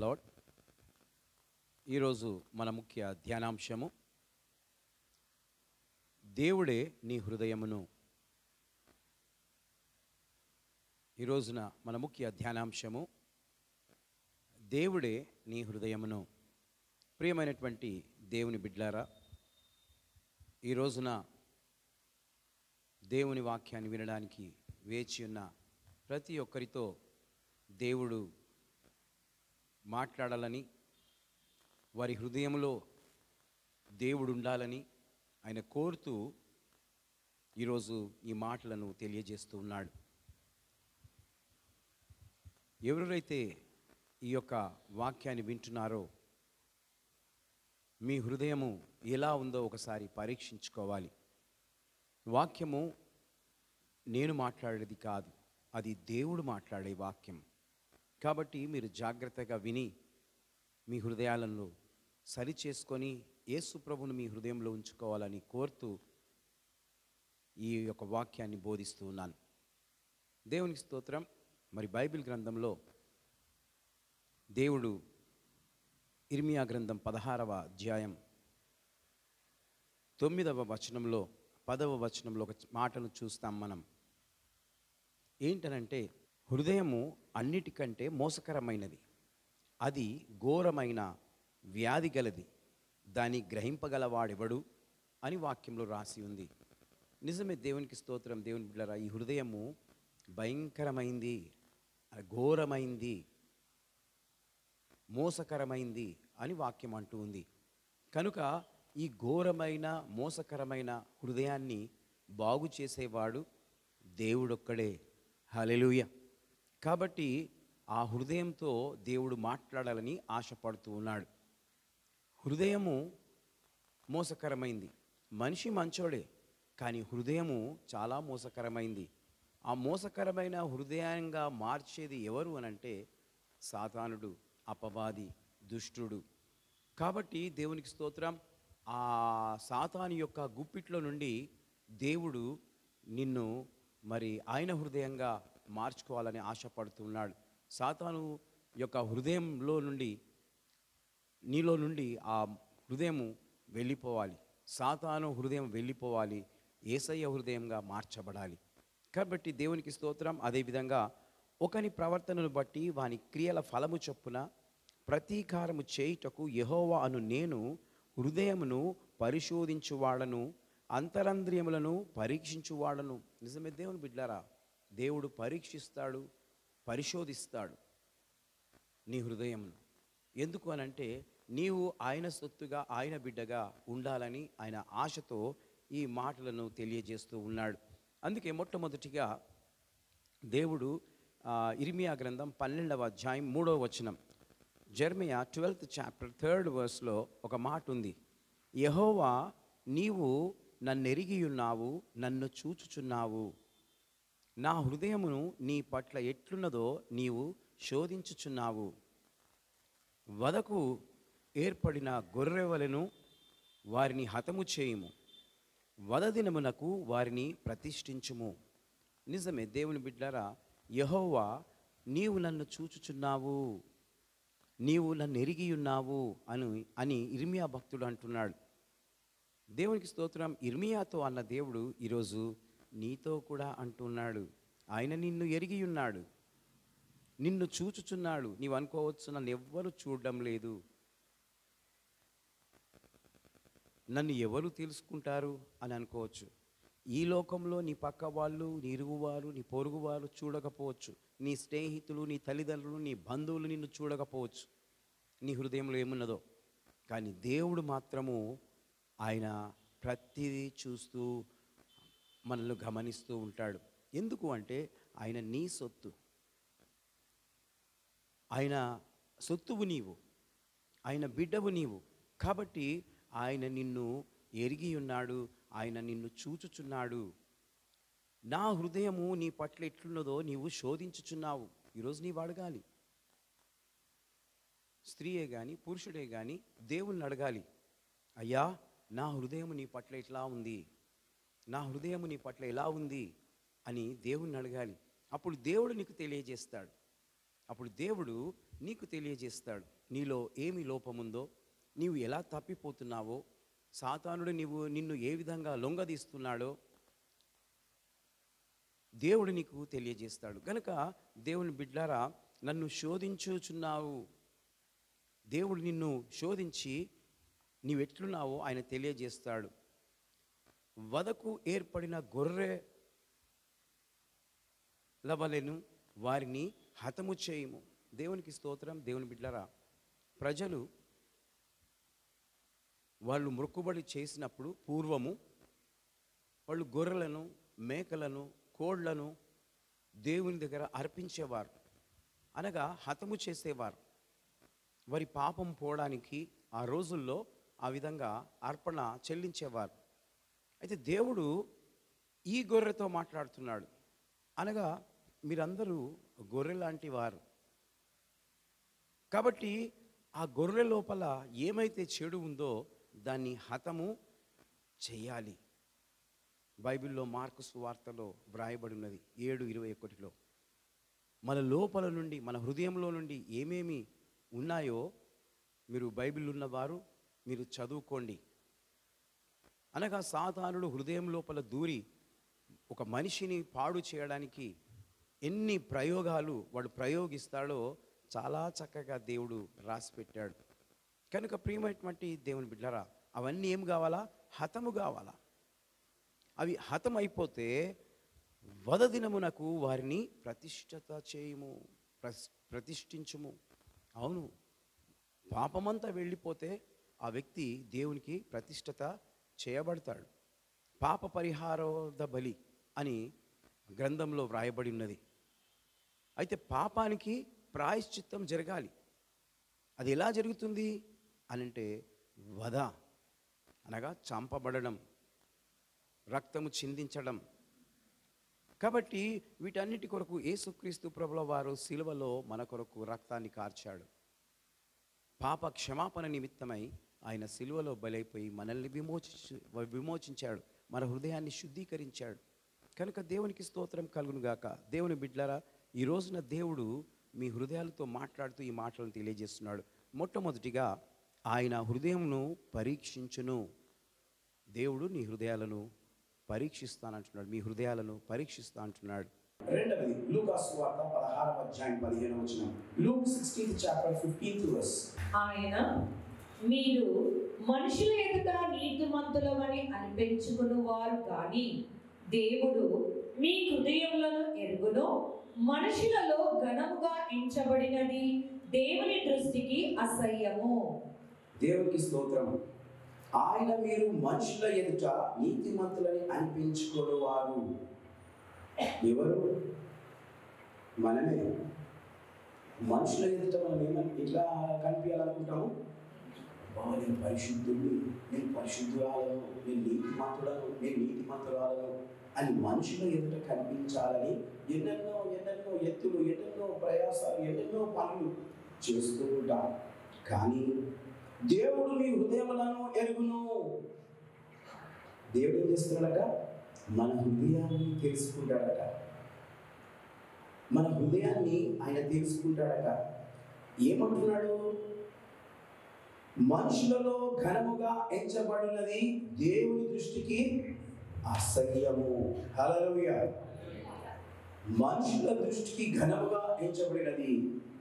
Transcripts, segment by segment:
Lord. ఈరోజు మన ముఖ్య ధ్యానాంశము దేవుడే నీ హృదయమును. ఈ రోజున మన ముఖ్య ధ్యానాంశము దేవుడే నీ హృదయమును. ప్రియమైనటువంటి దేవుని బిడ్లారా, ఈ రోజున దేవుని వాక్యాన్ని వినడానికి వేచి ఉన్న ప్రతి ఒక్కరితో దేవుడు మాట్లాడాలని, వారి హృదయంలో దేవుడు ఉండాలని ఆయన కోరుతూ ఈరోజు ఈ మాటలను తెలియజేస్తూ ఉన్నాడు. ఎవరైతే ఈ యొక్క వాక్యాన్ని వింటున్నారో మీ హృదయము ఎలా ఉందో ఒకసారి పరీక్షించుకోవాలి. వాక్యము నేను మాట్లాడేది కాదు, అది దేవుడు మాట్లాడే వాక్యం. కాబట్టి మీరు జాగ్రత్తగా విని మీ హృదయాలను సరిచేసుకొని యేసు ప్రభువును మీ హృదయంలో ఉంచుకోవాలని కోరుతూ ఈ యొక్క వాక్యాన్ని బోధిస్తూ ఉన్నాను. దేవునికి స్తోత్రం. మరి బైబిల్ గ్రంథంలో దేవుడు ఇర్మియా గ్రంథం 16వ అధ్యాయం 9వ వచనంలో 10వ వచనంలో ఒక మాటను చూస్తాం మనం. ఏంటనంటే, హృదయము అన్నిటికంటే మోసకరమైనది, అది ఘోరమైన వ్యాధి గలది, దాన్ని గ్రహింపగలవాడెవడు అని వాక్యంలో రాసి ఉంది. నిజమే, దేవునికి స్తోత్రం. దేవుని బిడ్డలారా, ఈ హృదయము భయంకరమైంది, ఘోరమైంది, మోసకరమైంది అని వాక్యం అంటూ ఉంది. కనుక ఈ ఘోరమైన మోసకరమైన హృదయాన్ని బాగు చేసేవాడు దేవుడొక్కడే. హల్లెలూయా. కాబట్టి ఆ హృదయంతో దేవుడు మాట్లాడాలని ఆశపడుతూ ఉన్నాడు. హృదయము మోసకరమైంది. మనిషి మంచోడే, కానీ హృదయము చాలా మోసకరమైంది. ఆ మోసకరమైన హృదయంగా మార్చేది ఎవరు అనంటే సాతానుడు, అపవాది, దుష్టుడు. కాబట్టి దేవునికి స్తోత్రం. ఆ సాతాను యొక్క గుప్పిట్లో నుండి దేవుడు నిన్ను మరి ఆయన హృదయంగా మార్చుకోవాలని ఆశపడుతున్నాడు. సాతాను యొక్క హృదయంలో నుండి, నీలో నుండి ఆ హృదయము వెళ్ళిపోవాలి. సాతాను హృదయం వెళ్ళిపోవాలి, యేసయ్య హృదయంగా మార్చబడాలి. కాబట్టి దేవునికి స్తోత్రం. అదేవిధంగా ఒకని ప్రవర్తనను బట్టి వాని క్రియల ఫలము చొప్పున ప్రతీకారము చేయుటకు యెహోవా అను నేను హృదయమును పరిశోధించువాడను, అంతరంద్రియములను పరీక్షించువాడను. నిజమే దేవుని బిడ్డలారా, దేవుడు పరీక్షిస్తాడు, పరిశోధిస్తాడు నీ హృదయమును. ఎందుకు అనంటే, నీవు ఆయన సొత్తుగా, ఆయన బిడ్డగా ఉండాలని ఆయన ఆశతో ఈ మాటలను తెలియజేస్తూ ఉన్నాడు. అందుకే మొట్టమొదటిగా దేవుడు ఇర్మియా గ్రంథం 12వ అధ్యాయం 3వ వచనం, జెర్మియా 12th chapter 3rd verseలో ఒక మాట ఉంది. యెహోవా, నీవు నన్నెరిగియున్నావు, నన్ను చూచుచున్నావు, నా హృదయమును నీ పట్ల ఎట్లున్నదో నీవు శోధించుచున్నావు. వదకు ఏర్పడిన గొర్రెవలెను వారిని హతము చేయుము, వదదినమునకు వారిని ప్రతిష్ఠించుము. నిజమే దేవుని బిడ్డలారా, యెహోవా, నీవు నన్ను చూచుచున్నావు, నీవు నన్ను ఎరిగియున్నావు అని ఇర్మియా భక్తుడు అంటున్నాడు. దేవునికి స్తోత్రం. ఇర్మియాతో అన్న దేవుడు ఈరోజు నీతో కూడా అంటున్నాడు. ఆయన నిన్ను ఎరిగియున్నాడు, నిన్ను చూచుచున్నాడు. నీవు అనుకోవచ్చు, నన్ను ఎవ్వరు చూడడం లేదు, నన్ను ఎవరు తెలుసుకుంటారు అని అనుకోవచ్చు. ఈ లోకంలో నీ పక్క వాళ్ళు, నీ ఇరుగువారు, నీ పొరుగువారు చూడకపోవచ్చు, నీ స్నేహితులు, నీ తల్లిదండ్రులు, నీ బంధువులు నిన్ను చూడకపోవచ్చు, నీ హృదయంలో ఏమున్నదో. కానీ దేవుడు మాత్రము ఆయన ప్రతిదీ చూస్తూ మనల్ని గమనిస్తూ ఉంటాడు. ఎందుకు అంటే, ఆయన నీ సొత్తు, ఆయన సొత్తువు నీవు, ఆయన బిడ్డవు నీవు. కాబట్టి ఆయన నిన్ను ఎరిగి ఉన్నాడు, ఆయన నిన్ను చూచుచున్నాడు. నా హృదయము నీ పట్ల ఎట్లున్నదో నీవు శోధించుచున్నావు. ఈరోజు నీవు అడగాలి. స్త్రీయే కానీ పురుషుడే కానీ దేవుణ్ణి అడగాలి. అయ్యా, నా హృదయము నీ పట్ల ఎట్లా ఉంది, నా హృదయము నీ పట్ల ఎలా ఉంది అని దేవుణ్ణి అడగాలి. అప్పుడు దేవుడు నీకు తెలియజేస్తాడు. అప్పుడు దేవుడు నీకు తెలియజేస్తాడు. నీలో ఏమి లోపముందో, నీవు ఎలా తప్పిపోతున్నావో, సాతానుడు నిన్ను ఏ విధంగా లొంగదీస్తున్నాడో దేవుడు నీకు తెలియజేస్తాడు. గనుక దేవుని బిడ్డలారా, నన్ను శోధించుచున్నావు, దేవుడు నిన్ను శోధించి నీవెట్లున్నావో ఆయన తెలియజేస్తాడు. వదకు ఏర్పడిన గొర్రెల వలెను వారిని హతము చేయము. దేవునికి స్తోత్రం. దేవుని బిడ్డలారా, ప్రజలు వాళ్ళు మొక్కుబడి చేసినప్పుడు పూర్వము వాళ్ళు గొర్రెలను, మేకలను, కోళ్లను దేవుని దగ్గర అర్పించేవారు, అనగా హతము చేసేవారు. వారి పాపం పోవడానికి ఆ రోజుల్లో ఆ విధంగా అర్పణ చెల్లించేవారు. అయితే దేవుడు ఈ గొర్రెతో మాట్లాడుతున్నాడు, అనగా మీరందరూ గొర్రె లాంటి వారు కాబట్టి ఆ గొర్రె లోపల ఏమైతే చెడు ఉందో దాన్ని హతము చేయాలి. బైబిల్లో మార్కు సువార్తలో వ్రాయబడి ఉన్నది 7:21. మన లోపల నుండి, మన హృదయంలో నుండి ఏమేమి ఉన్నాయో మీరు బైబిల్ ఉన్నవారు మీరు చదువుకోండి. అనగా సాతానుడు హృదయం లోపల దూరి ఒక మనిషిని పాడు చేయడానికి ఎన్ని ప్రయోగాలు వాడు ప్రయోగిస్తాడో చాలా చక్కగా దేవుడు రాసిపెట్టాడు. కనుక ప్రియమైనటువంటి దేవుని బిడ్డలారా, అవన్నీ ఏం కావాలా? హతము కావాలా. అవి హతం అయిపోతే వదదినమునకు వారిని ప్రతిష్ఠించుము. అవును, పాపమంతా వెళ్ళిపోతే ఆ వ్యక్తి దేవునికి ప్రతిష్ఠత చేయబడతాడు. పాప పరిహారోధ బలి అని గ్రంథంలో వ్రాయబడి ఉన్నది. అయితే పాపానికి ప్రాయశ్చిత్తం జరగాలి. అది ఎలా జరుగుతుంది అనంటే వధ, అనగా చంపబడడం, రక్తము చిందించడం. కాబట్టి వీటన్నిటి కొరకు యేసుక్రీస్తు ప్రభుల వారు సిలువలో మన కొరకు రక్తాన్ని కార్చాడు. పాప క్షమాపణ నిమిత్తమై ఆయన సిలువలో బలైపోయి మనల్ని విమోచించాడు, మన హృదయాన్ని శుద్ధీకరించాడు. కనుక దేవునికి స్తోత్రం కలుగునుగాక. దేవుని బిడ్డలారా, ఈ రోజున దేవుడు మీ హృదయాలతో మాట్లాడుతూ ఈ మాటలను తెలియజేస్తున్నాడు. మొట్టమొదటిగా ఆయన హృదయంను పరీక్షించును. దేవుడు నీ హృదయాలను పరీక్షిస్తానంటున్నాడు, మీ హృదయాలను పరీక్షిస్తా అంటున్నాడు. రెండవది లూకా సువార్త 16:15. Luke 16th chapter 15th verse. ఆయన మీరు మనుషుల ఎదుట నీతిమంతులమని అనిపించుకుని వారు కానీ దేవుడు మీ హృదయములను ఎరుగును. మనుషులలో ఘనముగా ఎంచబడినది దేవుని దృష్టికి అసహ్యము. దేవునికి స్తోత్రం. ఆయన మీరు మనుషుల ఎదుట నీతిమంతులని అనిపించుకునేవారు. ఎవరు? మనమే. మనుషుల ఎదుట మనం ఎట్లా కనిపించాలనుకుంటాము? నేను పరిశుద్ధుడిని, నేను పరిశుద్ధురాలను, నేను నీతిమంతుడను, నేను నీతిమంతురాలను అని మనుషుల ఎదుట కనిపించాలని ఎన్నెన్నో ఎత్తులు, ఎన్నెన్నో ప్రయాసాలు, ఎన్నెన్నో పనులు చేస్తూ ఉంటాం. కానీ దేవుడు మీ హృదయములను ఎరుగును. దేవుడు ఏం చేస్తున్నాడట? మన హృదయాన్ని తెలుసుకుంటాడట. మన హృదయాన్ని ఆయన తెలుసుకుంటాడట. ఏమంటున్నాడు? మనుషులలో ఘనముగా ఎంచబడినది దేవుని దృష్టికి అసహ్యము. హల్లెలూయా. మనుషుల దృష్టికి ఘనముగా ఎంచబడినది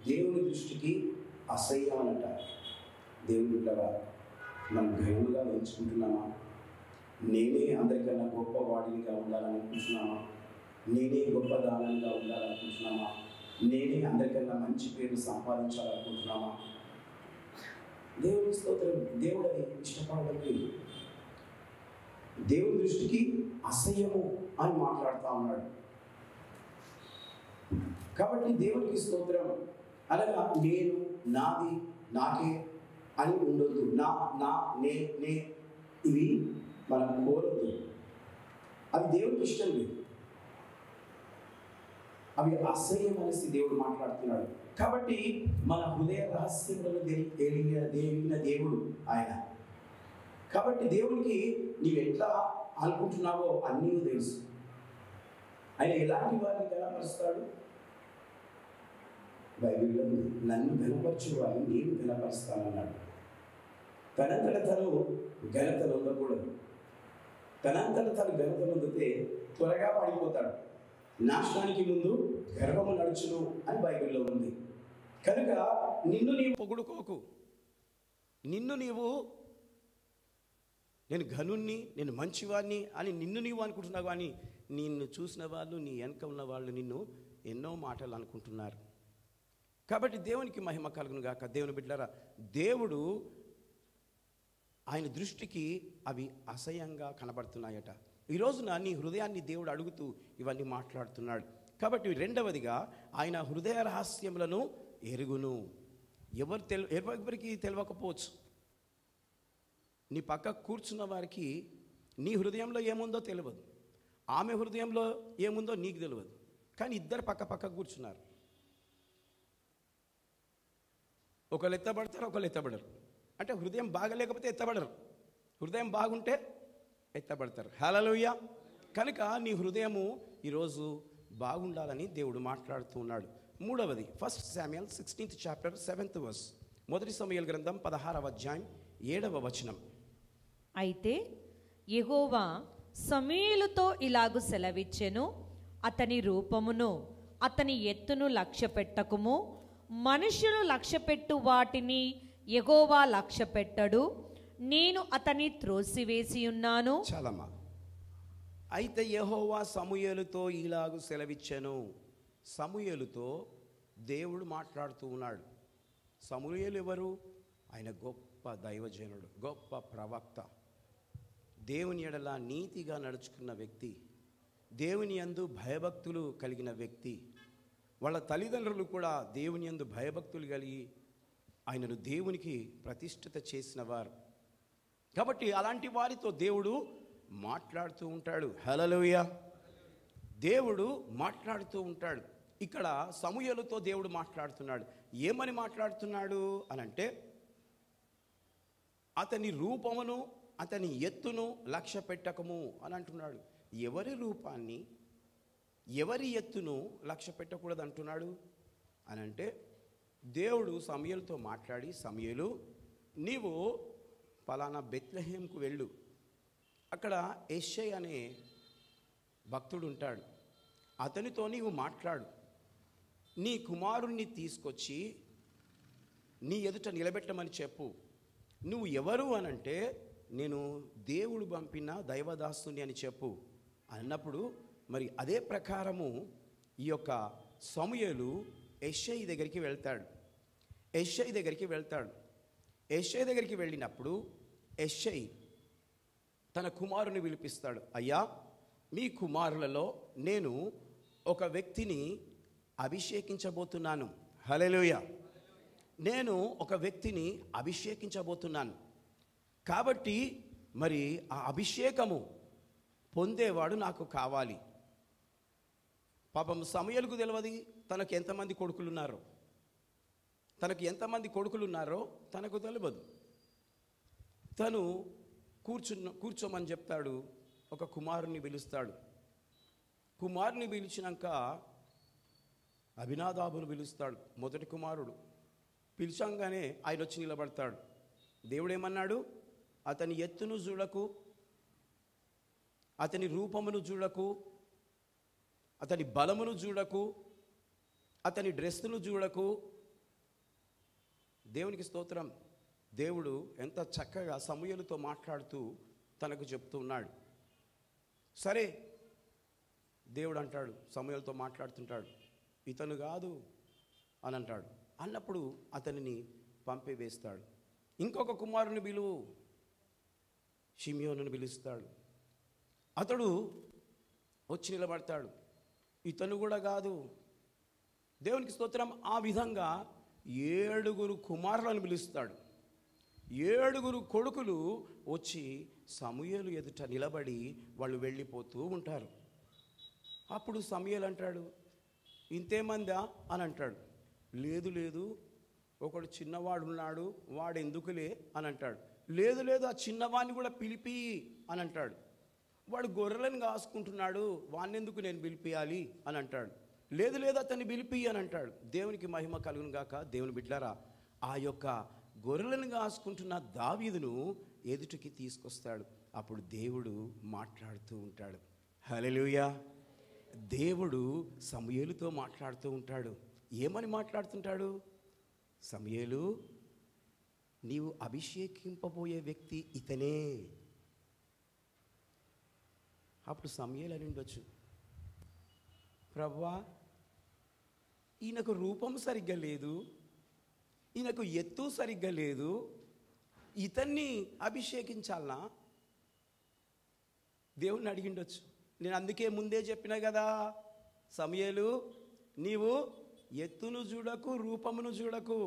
దేవుని దృష్టికి అసహ్యం అనంట. దేవుని బిడ్డలారా, మనం ఘనముగా ఎంచుకుంటున్నామా? నేనే అందరికన్నా గొప్పవాడినిగా ఉండాలనుకుంటున్నామా? నేనే గొప్పదానంగా ఉండాలనుకుంటున్నామా? నేనే అందరికన్నా మంచి పేరు సంపాదించాలనుకుంటున్నామా? దేవుని స్తోత్రం. దేవుడు అది ఇష్టపడడం లేదు. దేవుని దృష్టికి అసహ్యము అని మాట్లాడుతూ ఉన్నాడు. కాబట్టి దేవునికి స్తోత్రం. అనగా నేను, నాది, నాకే అని ఉండొద్దు. నే ఇవి మనం కోరద్దు. అవి దేవుడికి ఇష్టం లేదు. అవి అసహ్యం అనేసి దేవుడు మాట్లాడుతున్నాడు. కాబట్టి మన హృదయ రహస్యములను తెలియన దేవుడు ఆయన. కాబట్టి దేవునికి నీవు ఎట్లా అనుకుంటున్నావో అన్నీ తెలుసు. ఆయన ఎలాంటి వారిని కనపరుస్తాడు? బైబిల్లో ఉంది, నన్ను ఘనపరచువాని నేను ఘనపరుస్తానన్నాడు. తనంతట తను ఘనతను ఉండకూడదు. తనంతట తను ఘనతను పొందితే త్వరగా పడిపోతాడు. నాశనానికి ముందు గర్వము నడుచును అని బైబిల్లో ఉంది. కనుక నిన్ను నీవు పొగుడుకోకు. నిన్ను నీవు నేను ఘనుణ్ణి, నేను మంచివాడిని అని నిన్ను నీవు అనుకుంటున్నావు, కానీ నిన్ను చూసిన వాళ్ళు, నీ వెనక ఉన్న వాళ్ళు నిన్ను ఎన్నో మాటలు అనుకుంటున్నారు. కాబట్టి దేవునికి మహిమ కలుగును గాక. దేవుని బిడ్డలారా, దేవుడు ఆయన దృష్టికి అవి అసహ్యంగా కనబడుతున్నాయట. ఈ రోజున నీ హృదయాన్ని దేవుడు అడుగుతూ ఇవన్నీ మాట్లాడుతున్నాడు. కాబట్టి రెండవదిగా ఆయన హృదయ రహస్యములను ఎరుగును. ఎవరికి తెలియకపోవచ్చు. నీ పక్క కూర్చున్న వారికి నీ హృదయంలో ఏముందో తెలియదు, ఆమె హృదయంలో ఏముందో నీకు తెలియదు. కానీ ఇద్దరు పక్క కూర్చున్నారు. ఒకళ్ళు ఎత్తబడతారు, ఒకళ్ళు ఎత్తబడరు. అంటే హృదయం బాగలేకపోతే ఎత్తబడరు, హృదయం బాగుంటే ఎత్తబడతారు. హల్లెలూయా. కనుక నీ హృదయము ఈరోజు బాగుండాలని దేవుడు మాట్లాడుతూ ఉన్నాడు. మూడవది 1 Samuel 16th chapter 7th verse. మొదటి సమూయేలు గ్రంథం 16వ అధ్యాయం 7వ వచనం. అయితే యెహోవా సమూయేలుతో ఇలాగు సెలవిచ్చెను, అతని రూపమును అతని ఎత్తును లక్ష్యపెట్టకుము. మనుషులు లక్ష్యపెట్టు వాటిని యెహోవా లక్ష్యపెట్టడు. నేను అతని త్రోసివేసి ఉన్నాను. చాలమ్మా. అయితే యెహోవా సమూయేలుతో ఇలాగు సెలవిచ్చెను. సమూయేలుతో దేవుడు మాట్లాడుతూ ఉన్నాడు. సమూయేలు ఎవరు? ఆయన గొప్ప దైవజనుడు, గొప్ప ప్రవక్త, దేవుని ఎడల నీతిగా నడుచుకున్న వ్యక్తి, దేవుని యందు భయభక్తులు కలిగిన వ్యక్తి. వాళ్ళ తల్లిదండ్రులు కూడా దేవుని యందు భయభక్తులు కలిగి ఆయనను దేవునికి ప్రతిష్ఠిత చేసిన వారు. కాబట్టి అలాంటి వారితో దేవుడు మాట్లాడుతూ ఉంటాడు. హల్లెలూయా. దేవుడు మాట్లాడుతూ ఉంటాడు. ఇక్కడ సమూయేలుతో దేవుడు మాట్లాడుతున్నాడు. ఏమని మాట్లాడుతున్నాడు అనంటే, అతని రూపమును అతని ఎత్తును లక్ష్య పెట్టకము అని అంటున్నాడు. ఎవరి రూపాన్ని, ఎవరి ఎత్తును లక్ష్య పెట్టకూడదు అంటున్నాడు అనంటే, దేవుడు సమూయేలుతో మాట్లాడి, సమూయేలు నీవు పలానా బెత్లెహేంకు వెళ్ళు, అక్కడ యెషై అనే భక్తుడు ఉంటాడు, అతనితో నీవు మాట్లాడు, నీ కుమారుణ్ణి తీసుకొచ్చి నీ ఎదుట నిలబెట్టమని చెప్పు. నువ్వు ఎవరు అనంటే, నేను దేవుడు పంపిన దైవదాసుని అని చెప్పు అన్నప్పుడు, మరి అదే ప్రకారము ఈ యొక్క సమూయేలు యెషై దగ్గరికి వెళ్తాడు. యెషై దగ్గరికి వెళ్ళినప్పుడు యెషై తన కుమారుని పిలిపిస్తాడు. అయ్యా, మీ కుమారులలో నేను ఒక వ్యక్తిని అభిషేకించబోతున్నాను. హల్లెలూయా. నేను ఒక వ్యక్తిని అభిషేకించబోతున్నాను. కాబట్టి మరి ఆ అభిషేకము పొందేవాడు నాకు కావాలి. పాపం సమూయేలుకు తెలియదు తనకు ఎంతమంది కొడుకులున్నారో, తనకు తెలియదు. తను కూర్చోమని చెప్తాడు. ఒక కుమారుని పిలుస్తాడు. కుమారుని పిలిచినాక అభినాదాబును పిలుస్తాడు, మొదటి కుమారుడు. పిలిచంగానే ఆయన వచ్చి నిలబడతాడు. దేవుడు ఏమన్నాడు? అతని ఎత్తును చూడకు, అతని రూపమును చూడకు, అతని బలమును చూడకు, అతని డ్రెస్సును చూడకు. దేవునికి స్తోత్రం. దేవుడు ఎంత చక్కగా సమూయేలుతో మాట్లాడుతూ తనకు చెప్తూ ఉన్నాడు. సరే, దేవుడు అంటాడు, సమూయేలుతో మాట్లాడుతుంటాడు, ఇతను కాదు అని అంటాడు. అన్నప్పుడు అతనిని పంపివేస్తాడు. ఇంకొక కుమారుని పిలువు, షిమ్యోనుని పిలుస్తాడు. అతడు వచ్చి నిలబడతాడు, ఇతను కూడా కాదు. దేవునికి స్తోత్రం. ఆ విధంగా 7 కుమారులను పిలుస్తాడు. 7 కొడుకులు వచ్చి సమూయేలు ఎదుట నిలబడి వాళ్ళు వెళ్ళిపోతూ ఉంటారు. అప్పుడు సమూయేలు అంటాడు, ఇంతేమందా అని అంటాడు. లేదు, ఒకడు చిన్నవాడు ఉన్నాడు, వాడు ఎందుకులే అని అంటాడు. లేదు, ఆ చిన్నవాడిని కూడా పిలిపి అని అంటాడు. వాడు గొర్రెలను కాసుకుంటున్నాడు, వాడిని ఎందుకు నేను పిలిపియాలి అని అంటాడు. లేదు లేదు అతన్ని పిలిపి అని అంటాడు. దేవునికి మహిమ కలుగును గాక. దేవుని బిడ్డలారా, ఆ యొక్క గొర్రెలను కాసుకుంటున్న దావీదును ఎదుటికి తీసుకొస్తాడు. అప్పుడు దేవుడు మాట్లాడుతూ ఉంటాడు. హల్లెలూయా. దేవుడు సమూయేలుతో మాట్లాడుతూ ఉంటాడు. ఏమని మాట్లాడుతుంటాడు? సమూయేలు, నీవు అభిషేకింపబోయే వ్యక్తి ఇతనే. అప్పుడు సమూయేలు అని ఉండొచ్చు, ప్రభువా, ఈయనకు రూపం సరిగ్గా లేదు, ఈయనకు ఎత్తు సరిగ్గా లేదు, ఇతన్ని అభిషేకించాలనా? దేవుణ్ణి అడిగిండొచ్చు. నేను అందుకే ముందే చెప్పిన కదా, సమూయేలు, నీవు ఎత్తును చూడకు, రూపమును చూడకు,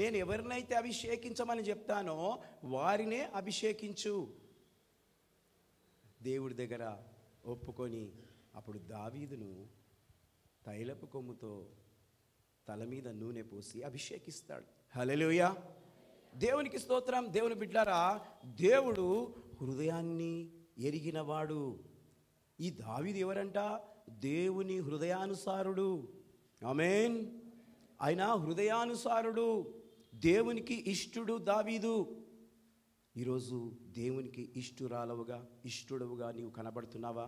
నేను ఎవరినైతే అభిషేకించమని చెప్తానో వారినే అభిషేకించు. దేవుడి దగ్గర ఒప్పుకొని అప్పుడు దావీదును తైలపు కొమ్ముతో తల మీద నూనె పోసి అభిషేకిస్తాడు. హల్లెలూయా. దేవునికి స్తోత్రం. దేవుని బిడ్డలారా, దేవుడు హృదయాన్ని ఎరిగినవాడు. ఈ దావీదు ఎవరంట? దేవుని హృదయానుసారుడు. ఆమేన్. ఆయన హృదయానుసారుడు, దేవునికి ఇష్టుడు దావీదు. ఈరోజు దేవునికి ఇష్టురాలవుగా, ఇష్టుడవుగా నీవు కనబడుతున్నావా?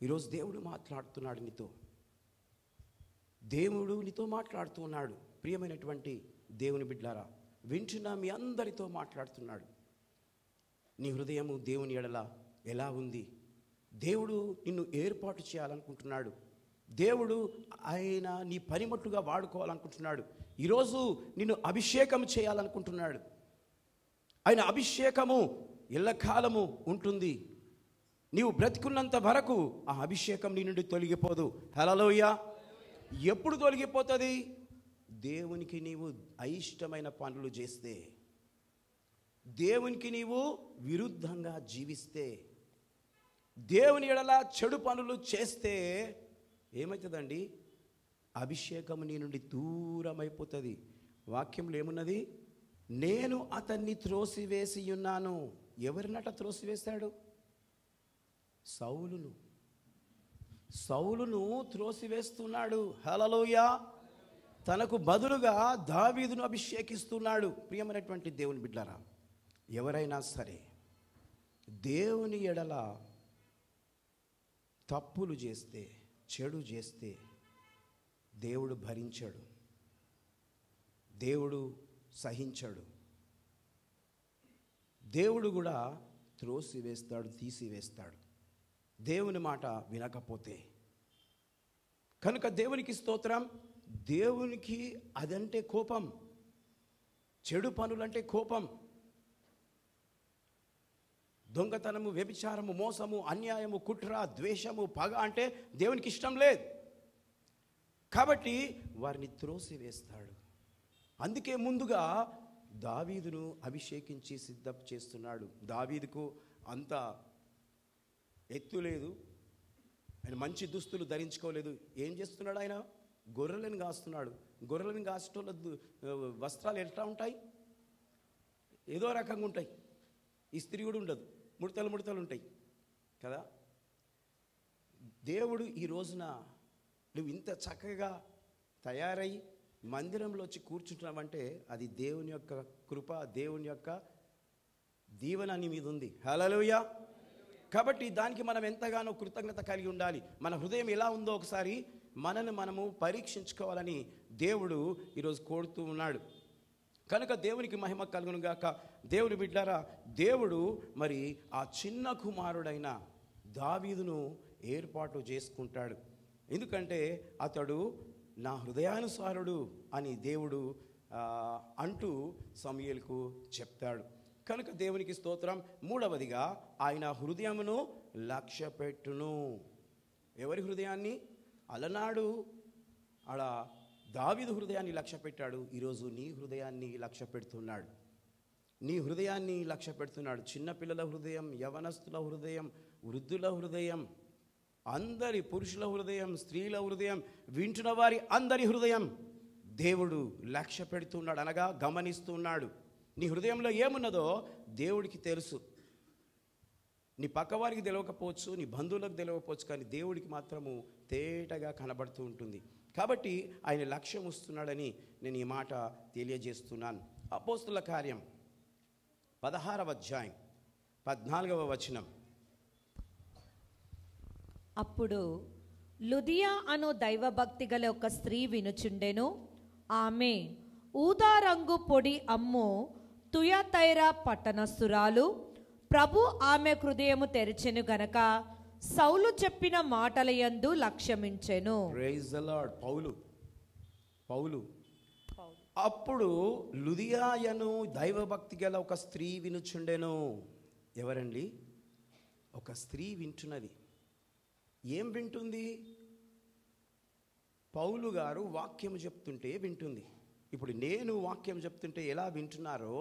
ఈరోజు దేవుడు మాట్లాడుతున్నాడు నీతో. దేవుడు నీతో మాట్లాడుతూ ఉన్నాడు. ప్రియమైనటువంటి దేవుని బిడ్డలారా, వింటున్నా మీ అందరితో మాట్లాడుతున్నాడు. నీ హృదయము దేవుని ఎడల ఎలా ఉంది? దేవుడు నిన్ను ఏర్పాటు చేయాలనుకుంటున్నాడు. దేవుడు ఆయన నీ పనిమట్టుగా వాడుకోవాలనుకుంటున్నాడు. ఈరోజు నిన్ను అభిషేకం చేయాలనుకుంటున్నాడు. ఆయన అభిషేకము ఎల్లకాలము ఉంటుంది. నీవు బ్రతికున్నంత వరకు ఆ అభిషేకం నీ నుండి తొలగిపోదు. హల్లెలూయా. ఎప్పుడు తొలగిపోతుంది? దేవునికి నీవు అయిష్టమైన పనులు చేస్తే, దేవునికి నీవు విరుద్ధంగా జీవిస్తే, దేవుని ఎడల చెడు పనులు చేస్తే ఏమవుతుందండి? అభిషేకం నీ నుండి దూరం అయిపోతుంది. వాక్యంలో ఏమున్నది? నేను అతన్ని త్రోసివేసి ఉన్నాను. ఎవరినట త్రోసివేశాడు? సౌలును త్రోసివేస్తున్నాడు. హల్లెలూయా. తనకు బదులుగా దావీదును అభిషేకిస్తున్నాడు. ప్రియమైనటువంటి దేవుని బిడ్డలారా, ఎవరైనా సరే దేవుని ఎడల తప్పులు చేస్తే, చెడు చేస్తే దేవుడు భరించాడు, దేవుడు సహించాడు. దేవుడు కూడా త్రోసివేస్తాడు, తీసివేస్తాడు దేవుని మాట వినకపోతే. కనుక దేవునికి స్తోత్రం. దేవునికి అదంటే కోపం. చెడు పనులంటే కోపం. దొంగతనము, వ్యభిచారము, మోసము, అన్యాయము, కుట్ర, ద్వేషము, పగ అంటే దేవునికి ఇష్టం లేదు. కాబట్టి వారిని త్రోసివేస్తాడు. అందుకే ముందుగా దావీదును అభిషేకించి సిద్ధం చేస్తున్నాడు. దావీదుకు అంత ఎత్తు లేదు, ఆయన మంచి దుస్తులు ధరించుకోలేదు. ఏం చేస్తున్నాడు? ఆయన గొర్రెలను కాస్తున్నాడు. గొర్రెలను కాసేటోళ్ళ వస్త్రాలు ఎట్లా ఉంటాయి? ఏదో రకంగా ఉంటాయి. ఇస్త్రీ కూడా ఉండదు, ముడతలు ముడతలు ఉంటాయి కదా. దేవుడు ఈ రోజున నువ్వు ఇంత చక్కగా తయారై మందిరంలో వచ్చి కూర్చుంటున్నావంటే అది దేవుని యొక్క కృప, దేవుని యొక్క దీవెన నీ మీద ఉంది. హల్లెలూయా. కాబట్టి దానికి మనం ఎంతగానో కృతజ్ఞత కలిగి ఉండాలి. మన హృదయం ఎలా ఉందో ఒకసారి మనము పరీక్షించుకోవాలని దేవుడు ఈరోజు కోరుతూ ఉన్నాడు. కనుక దేవునికి మహిమ కలుగును గాక. దేవుని బిడ్డలారా, దేవుడు మరి ఆ చిన్న కుమారుడైన దావీదును ఏర్పాటు చేసుకుంటాడు. ఎందుకంటే అతడు నా హృదయానుసారుడు అని దేవుడు అంటూ సమూయేలుకు చెప్తాడు. కనుక దేవునికి స్తోత్రం. మూడవదిగా ఆయన హృదయమును లక్ష్యపెట్టును. ఎవరి హృదయాన్ని? అలనాడు ఆడ దావీదు హృదయాన్ని లక్ష్య పెట్టాడు. ఈరోజు నీ హృదయాన్ని లక్ష్య పెడుతున్నాడు. నీ హృదయాన్ని లక్ష్య పెడుతున్నాడు. చిన్నపిల్లల హృదయం, యవనస్తుల హృదయం, వృద్ధుల హృదయం, అందరి పురుషుల హృదయం, స్త్రీల హృదయం, వింటున్న వారి అందరి హృదయం దేవుడు లక్ష్య పెడుతున్నాడు, అనగా గమనిస్తున్నాడు. నీ హృదయంలో ఏమున్నదో దేవుడికి తెలుసు. నీ పక్కవారికి తెలియకపోవచ్చు, నీ బంధువులకు తెలియకపోవచ్చు, కానీ దేవుడికి మాత్రము తేటగా కనబడుతూ ఉంటుంది. కాబట్టి ఆయన లక్ష్యం వస్తున్నాడని నేను ఈ మాట తెలియజేస్తున్నాను. అపోస్తుల కార్యం 16వ అధ్యాయం 14వ వచనం. అప్పుడు లుదియా అను దైవభక్తి గల ఒక స్త్రీ వినుచుండెను. ఆమె ఊదా రంగు పొడి అమ్ము తుయతైరా పట్టణస్థురాలు. ప్రభు ఆమె హృదయము తెరిచెను గనక సౌలు చెప్పిన మాటల యందు లక్ష్యమించెను. Praise the lord. పౌలు అప్పుడు లుదియాయను దైవభక్తి గల ఒక స్త్రీ వినుచుండెను. ఎవరండి? ఒక స్త్రీ వింటున్నది. ఏం వింటుంది? పౌలు గారు వాక్యం చెప్తుంటే వింటుంది. ఇప్పుడు నేను వాక్యం చెప్తుంటే ఎలా వింటున్నారో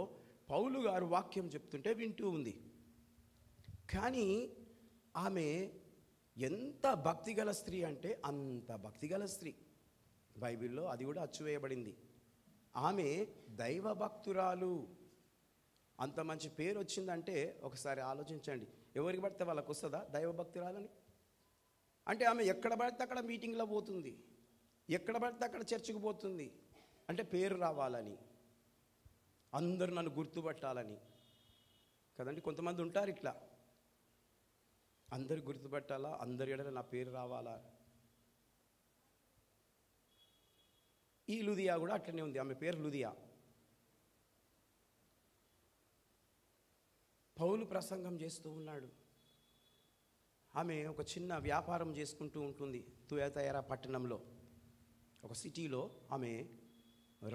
పౌలు గారు వాక్యం చెప్తుంటే వింటూ ఉంది. కానీ ఆమె ఎంత భక్తిగల స్త్రీ అంటే అంత భక్తిగల స్త్రీ. బైబిల్లో అది కూడా అచ్చువేయబడింది. ఆమె దైవభక్తురాలు. అంత మంచి పేరు వచ్చిందంటే ఒకసారి ఆలోచించండి. ఎవరికి పడితే వాళ్ళకు వస్తుందా దైవభక్తురాలని? అంటే ఆమె ఎక్కడ పడితే అక్కడ మీటింగ్లో పోతుంది, ఎక్కడ పడితే అక్కడ చర్చికి పోతుంది. అంటే పేరు రావాలని, అందరూ నన్ను గుర్తుపట్టాలని కదండి. కొంతమంది ఉంటారు ఇట్లా, అందరు గుర్తుపట్టాలా, అందరి ఎడల నా పేరు రావాలా. ఈ లుదియా కూడా అట్లనే ఉంది. ఆమె పేరు లుదియా. పౌలు ప్రసంగం చేస్తూ ఉన్నాడు. ఆమె ఒక చిన్న వ్యాపారం చేసుకుంటూ ఉంటుంది తుయతైరా పట్టణంలో, ఒక సిటీలో ఆమె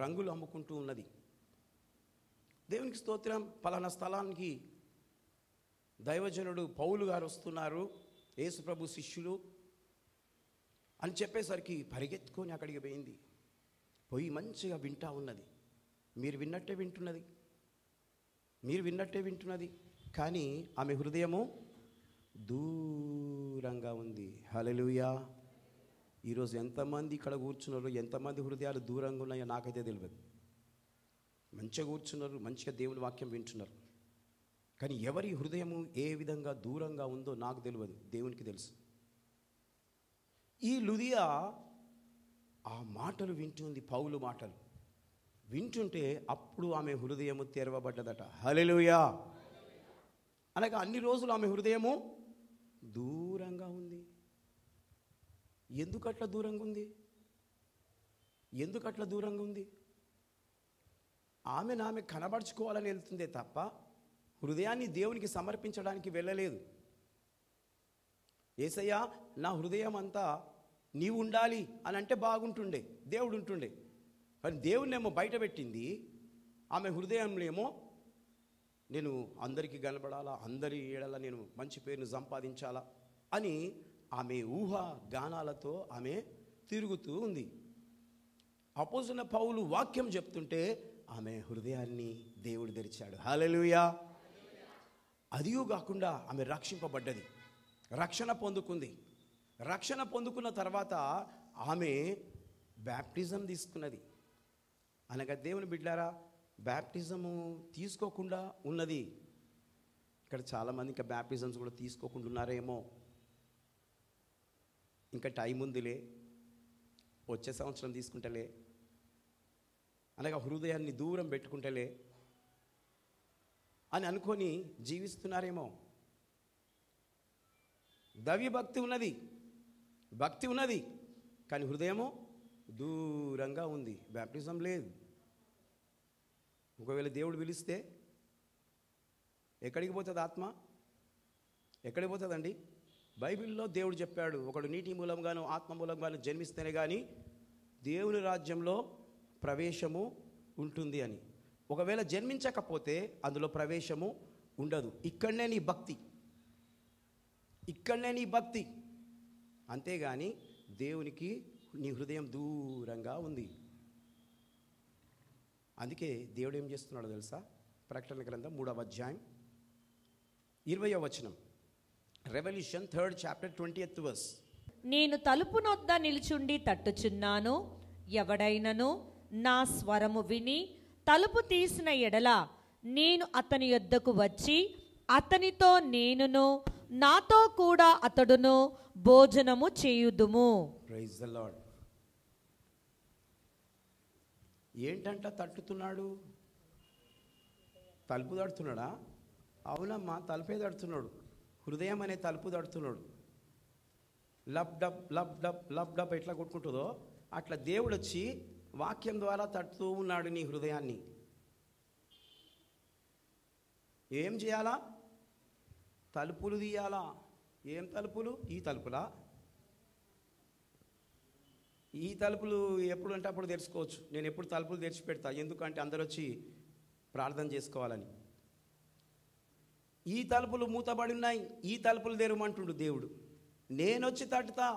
రంగులు అమ్ముకుంటూ ఉన్నది. దేవునికి స్తోత్రం. పలానా స్థలానికి దైవజనుడు పౌలు గారు వస్తున్నారు, యేసుప్రభు శిష్యులు అని చెప్పేసరికి పరిగెత్తుకొని అక్కడికి పోయింది. పోయి మంచిగా వింటా ఉన్నది. మీరు విన్నట్టే వింటున్నది. కానీ ఆమె హృదయము దూరంగా ఉంది. హల్లెలూయా. ఈరోజు ఎంతమంది ఇక్కడ కూర్చున్నారు, ఎంతమంది హృదయాలు దూరంగా ఉన్నాయో నాకైతే తెలియదు. మంచిగా కూర్చున్నారు, మంచిగా దేవుని వాక్యం వింటున్నారు. కానీ ఎవరి హృదయము ఏ విధంగా దూరంగా ఉందో నాకు తెలియదు, దేవునికి తెలుసు. ఈ లుదియా ఆ మాటలు వింటుంది, పౌలు మాటలు వింటుంటే అప్పుడు ఆమె హృదయము తెరవబడ్డదట. హల్లెలూయా. అనగా అన్ని రోజులు ఆమె హృదయము దూరంగా ఉంది. ఎందుకట్లా దూరంగా ఉంది? ఆమె కనబరుచుకోవాలని వెళ్తుందే తప్ప హృదయాన్ని దేవునికి సమర్పించడానికి వెళ్ళలేదు. యేసయ్యా నా హృదయం అంతా నీవు ఉండాలి అని అంటే బాగుంటుండే, దేవుడు ఉంటుండే. కానీ దేవుణ్ణేమో బయట పెట్టింది. ఆమె హృదయంలో ఏమో నేను అందరికీ కనబడాలా, అందరి ఏడలా నేను మంచి పేరును సంపాదించాలా అని ఆమె ఊహ గానాలతో ఆమె తిరుగుతూ ఉంది. అపోస్తలుడైన పౌలు వాక్యం చెప్తుంటే ఆమె హృదయాన్ని దేవుడు తెరిచాడు. హల్లెలూయా. అదియూ కాకుండా ఆమె రక్షింపబడ్డది, రక్షణ పొందుకుంది. రక్షణ పొందుకున్న తర్వాత ఆమె బ్యాప్టిజం తీసుకున్నది. అనగా దేవుని బిడ్డారా, బ్యాప్టిజము తీసుకోకుండా ఉన్నది. ఇక్కడ చాలామంది ఇంకా బ్యాప్టిజమ్స్ కూడా తీసుకోకుండా ఉన్నారేమో. ఇంకా టైం ఉందిలే, వచ్చే సంవత్సరం తీసుకుంటలే, అనగా హృదయాన్ని దూరం పెట్టుకుంటలే అని అనుకొని జీవిస్తున్నారేమో. దైవభక్తి ఉన్నది, భక్తి ఉన్నది, కానీ హృదయము దూరంగా ఉంది. బ్యాప్టిజం లేదు. ఒకవేళ దేవుడు పిలిస్తే ఎక్కడికి పోతుంది ఆత్మ? ఎక్కడికి పోతుందండి? బైబిల్లో దేవుడు చెప్పాడు, ఒకడు నీటి మూలంగాను ఆత్మ మూలంగాను జన్మిస్తేనే కానీ దేవుని రాజ్యంలో ప్రవేశము ఉంటుంది అని. ఒకవేళ జన్మించకపోతే అందులో ప్రవేశము ఉండదు. ఇక్కడనే నీ భక్తి, అంతేగాని దేవునికి నీ హృదయం దూరంగా ఉంది. అందుకే దేవుడు ఏం చేస్తున్నాడో తెలుసా? ప్రకటన గ్రంథం 3వ అధ్యాయం 20వ వచనం. Revolution 3rd chapter 20th verse. నేను తలుపు నొద్ద నిలుచుండి తట్టుచున్నాను. ఎవడైనను నా స్వరము విని తలుపు తీసిన ఎడల నేను అతని యొద్దకు వచ్చి అతనితో నేనును నాతో కూడా అతడును భోజనము చేయుదుము. Praise the lord. ఏంటంట తట్టుతున్నాడు? తలుపు తడుతున్నాడా? అవునమ్మా, తలుపే తడుతున్నాడు. హృదయం అనే తలుపు తడుతున్నాడు. Lub dub lub dub lub dub ఎట్లా కొట్టుకుంటుందో అట్లా దేవుడు వచ్చి వాక్యం ద్వారా తట్టుతూ ఉన్నాడు నీ హృదయాన్ని. ఏం చేయాలా? తలుపులు తీయాలా. ఏం తలుపులు? ఈ తలుపులా? ఈ తలుపులు ఎప్పుడు అంటే అప్పుడు తెరుచుకోవచ్చు. నేను ఎప్పుడు తలుపులు తెరిచి పెడతా, ఎందుకంటే అందరూ వచ్చి ప్రార్థన చేసుకోవాలని. ఈ తలుపులు మూతబడి ఉన్నాయి, ఈ తలుపులు తెరవమంటుండు దేవుడు. నేను వచ్చి తట్టుతా,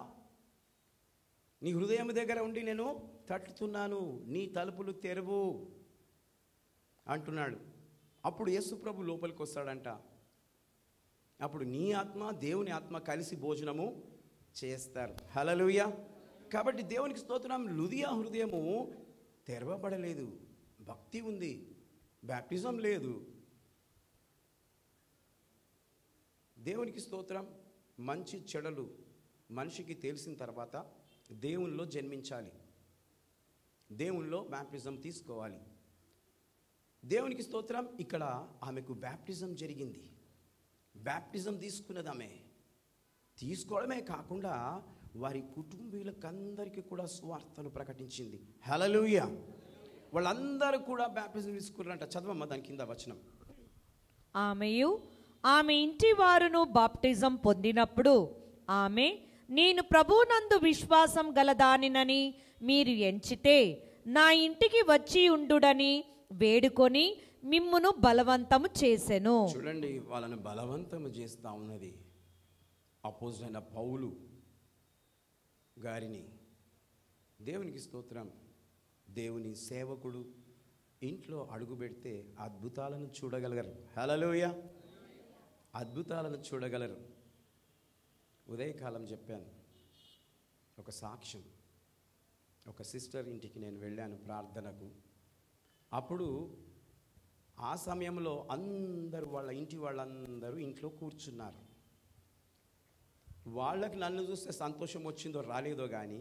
నీ హృదయం దగ్గర ఉండి నేను తట్టుతున్నాను, నీ తలుపులు తెరువు అంటున్నాడు. అప్పుడు యేసు ప్రభు లోపలికి వస్తాడంట. అప్పుడు నీ ఆత్మ దేవుని ఆత్మ కలిసి భోజనము చేస్తారు. హల్లెలూయా. కాబట్టి దేవునికి స్తోత్రం. లుదియా హృదయము తెరవబడలేదు. భక్తి ఉంది, బ్యాప్టిజం లేదు. దేవునికి స్తోత్రం. మంచి చెడులు మనిషికి తెలిసిన తర్వాత దేవునిలో జన్మించాలి, దేవునిలో బ్యాప్టిజం తీసుకోవాలి. దేవునికి స్తోత్రం. ఇక్కడ ఆమెకు బ్యాప్టిజం జరిగింది. బ్యాప్టిజం తీసుకున్నది ఆమె. తీసుకోవడమే కాకుండా వారి కుటుంబీకులందరికీ కూడా సువార్తను ప్రకటించింది. హల్లెలూయా. వాళ్ళందరూ కూడా బ్యాప్టిజం తీసుకున్నారంట. చదవమ్మ దాని కింద వచనం. ఆమెయు ఆమె ఇంటి వారును బాప్టిజం పొందినప్పుడు ఆమె, నేను ప్రభువునందు విశ్వాసం గలదానినని మీరు ఎంచితే నా ఇంటికి వచ్చి ఉండుడని వేడుకొని మిమ్మును బలవంతము చేసెను. చూడండి, వాళ్ళని బలవంతము చేస్తా ఉన్నది అపోజిట్ పౌలు గారిని. దేవునికి స్తోత్రం. దేవుని సేవకుడు ఇంట్లో అడుగు పెడితే అద్భుతాలను చూడగలగరు. హల్లెలూయా. అద్భుతాలను చూడగలరు. ఉదయకాలం చెప్పాను ఒక సాక్ష్యం. ఒక సిస్టర్ ఇంటికి నేను వెళ్ళాను ప్రార్థనకు. అప్పుడు ఆ సమయంలో అందరూ వాళ్ళ ఇంటి వాళ్ళందరూ ఇంట్లో కూర్చున్నారు. వాళ్ళకి నన్ను చూస్తే సంతోషం వచ్చిందో రాలేదో కానీ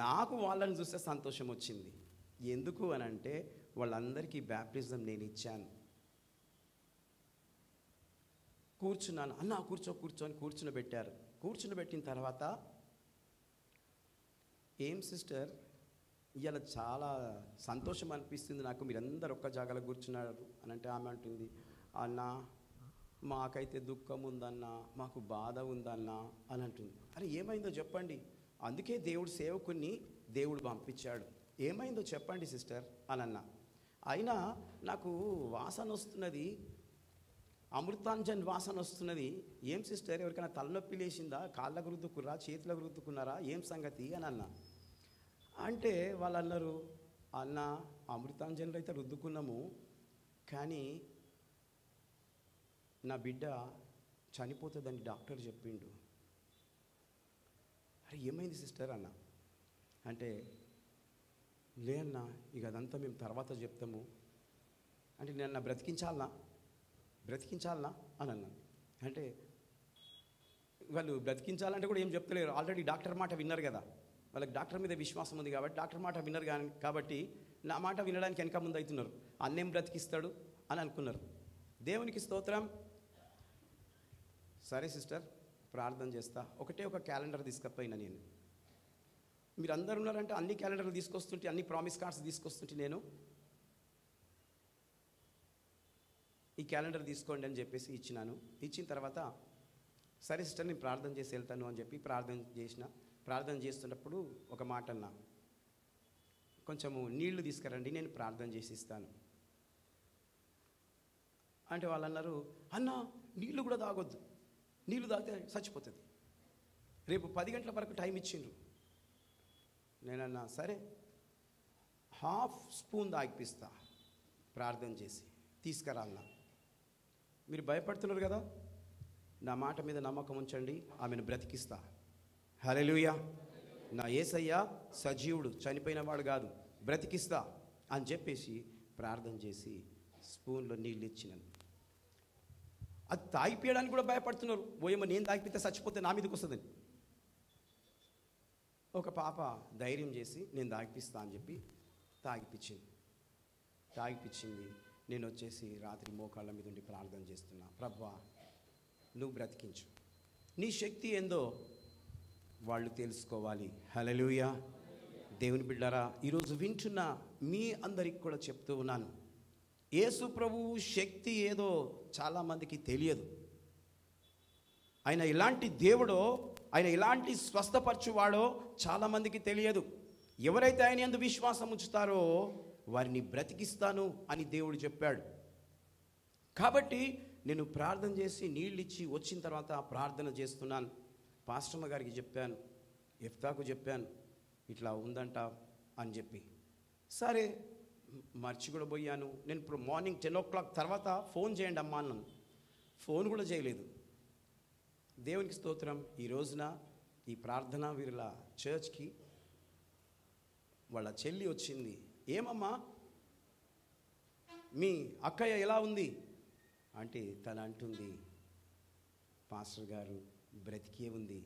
నాకు వాళ్ళని చూస్తే సంతోషం వచ్చింది. ఎందుకు అని అంటే వాళ్ళందరికీ బ్యాప్టిజం నేను ఇచ్చాను. కూర్చున్నాను. అన్న కూర్చొని కూర్చునబెట్టారు. కూర్చునబెట్టిన తర్వాత, ఏం సిస్టర్ ఇవాళ చాలా సంతోషం అనిపిస్తుంది నాకు, మీరందరూ ఒక్క జాగాలో కూర్చున్నారు అని అంటే ఆమె అంటుంది, అన్న మాకైతే దుఃఖం ఉందన్న, మాకు బాధ ఉందన్న అని అంటుంది. అరే ఏమైందో చెప్పండి. అందుకే దేవుడు సేవకుని దేవుడు పంపించాడు. ఏమైందో చెప్పండి సిస్టర్ అని అన్నా. అయినా నాకు వాసన వస్తున్నది, అమృతాంజన్ వాసన వస్తున్నది. ఏం సిస్టర్, ఎవరికైనా తలనొప్పి లేచిందా? కాళ్ళకు రుద్దుకున్నారా, చేతులకు రుద్దుకున్నారా, ఏం సంగతి అని అన్నా. అంటే వాళ్ళు అన్నారు, అన్న అమృతాంజన్లో అయితే రుద్దుకున్నాము, కానీ నా బిడ్డ చనిపోతుందని డాక్టర్ చెప్పిండు. అరే ఏమైంది సిస్టర్ అన్న అంటే, లే అన్న ఇక అదంతా మేము తర్వాత చెప్తాము అంటే, నేను బ్రతికించాలనా అని అన్నాను. అంటే వాళ్ళు బ్రతికించాలంటే కూడా ఏం చెప్తలేరు. ఆల్రెడీ డాక్టర్ మాట విన్నారు కదా, వాళ్ళకి డాక్టర్ మీద విశ్వాసం ఉంది కాబట్టి డాక్టర్ మాట విన్నారు కాబట్టి నా మాట వినడానికి వెనక ముందు అవుతున్నారు. అన్నేం బ్రతికిస్తాడు అని అనుకున్నారు. దేవునికి స్తోత్రం. సరే సిస్టర్ ప్రార్థన చేస్తా, ఒక క్యాలెండర్ తీసుకపోయినా నేను. మీరు అందరు ఉన్నారంటే అన్ని క్యాలెండర్లు తీసుకొస్తుంటే, అన్ని ప్రామిస్ కార్డ్స్ తీసుకొస్తుంటే, నేను ఈ క్యాలెండర్ తీసుకోండి అని చెప్పేసి ఇచ్చినాను. ఇచ్చిన తర్వాత సరే సిస్టర్ నేను ప్రార్థన చేసి వెళ్తాను అని చెప్పి ప్రార్థన చేస్తున్నప్పుడు ఒక మాట అన్నా, కొంచెము నీళ్లు తీసుకురండి నేను ప్రార్థన చేసి ఇస్తాను అంటే వాళ్ళు అన్నారు, అన్న నీళ్లు కూడా తాగొద్దు, నీళ్లు తాగితే చచ్చిపోతుంది, రేపు 10 గంటల వరకు టైం ఇచ్చిండ్రు. నేనన్నా సరే 1/2 స్పూన్ తాగిపిస్తా ప్రార్థన చేసి తీసుకురాలన్నా. మీరు భయపడుతున్నారు కదా, నా మాట మీద నమ్మకం ఉంచండి, ఆమెను బ్రతికిస్తా. హల్లెలూయా. నా యేసయ్య సజీవుడు, చనిపోయినవాడు కాదు, బ్రతికిస్తా అని చెప్పేసి ప్రార్థన చేసి స్పూన్లో నీళ్ళు ఇచ్చినాను. అది తాగిపోయడానికి కూడా భయపడుతున్నారు. ఓయమ్మ నేను తాగిపితే చచ్చిపోతే నా మీదకి వస్తుందని. ఒక పాప ధైర్యం చేసి నేను తాగిపిస్తా అని చెప్పి తాగిపించింది. తాగిపిచ్చింది. నేను వచ్చేసి రాత్రి మోకాళ్ళ మీద ఉండి ప్రార్థన చేస్తున్నా, ప్రభువా నువ్వు బ్రతికించు, నీ శక్తి ఏందో వాళ్ళు తెలుసుకోవాలి. హల్లెలూయా. దేవుని బిడ్డారా, ఈరోజు వింటున్న మీ అందరికి కూడా చెప్తూ ఉన్నాను, యేసు ప్రభువు శక్తి ఏదో చాలామందికి తెలియదు. ఆయన ఇలాంటి దేవుడో, ఆయన ఇలాంటి స్వస్థపరచువాడో చాలామందికి తెలియదు. ఎవరైతే ఆయన యందు విశ్వాసం ఉంచుతారో వారిని బ్రతికిస్తాను అని దేవుడు చెప్పాడు. కాబట్టి నేను ప్రార్థన చేసి నీళ్ళు ఇచ్చి వచ్చిన తర్వాత ప్రార్థన చేస్తున్నాను. పాస్టమ్మ గారికి చెప్పాను, ఎఫ్తాకు చెప్పాను, ఇట్లా ఉందంట అని చెప్పి. సరే మర్చి కూడా పోయాను. నేను మార్నింగ్ 10 o'clock తర్వాత ఫోన్ చేయండి అమ్మా అన్నాను. ఫోన్ కూడా చేయలేదు. దేవునికి స్తోత్రం. ఈ రోజున ఈ ప్రార్థనా వీరుల చర్చ్కి వాళ్ళ చెల్లి వచ్చింది. ఏమమ్మా మీ అక్కయ్య ఎలా ఉంది అంటే తను అంటుంది, పాస్టర్ గారు బ్రతికే ఉంది.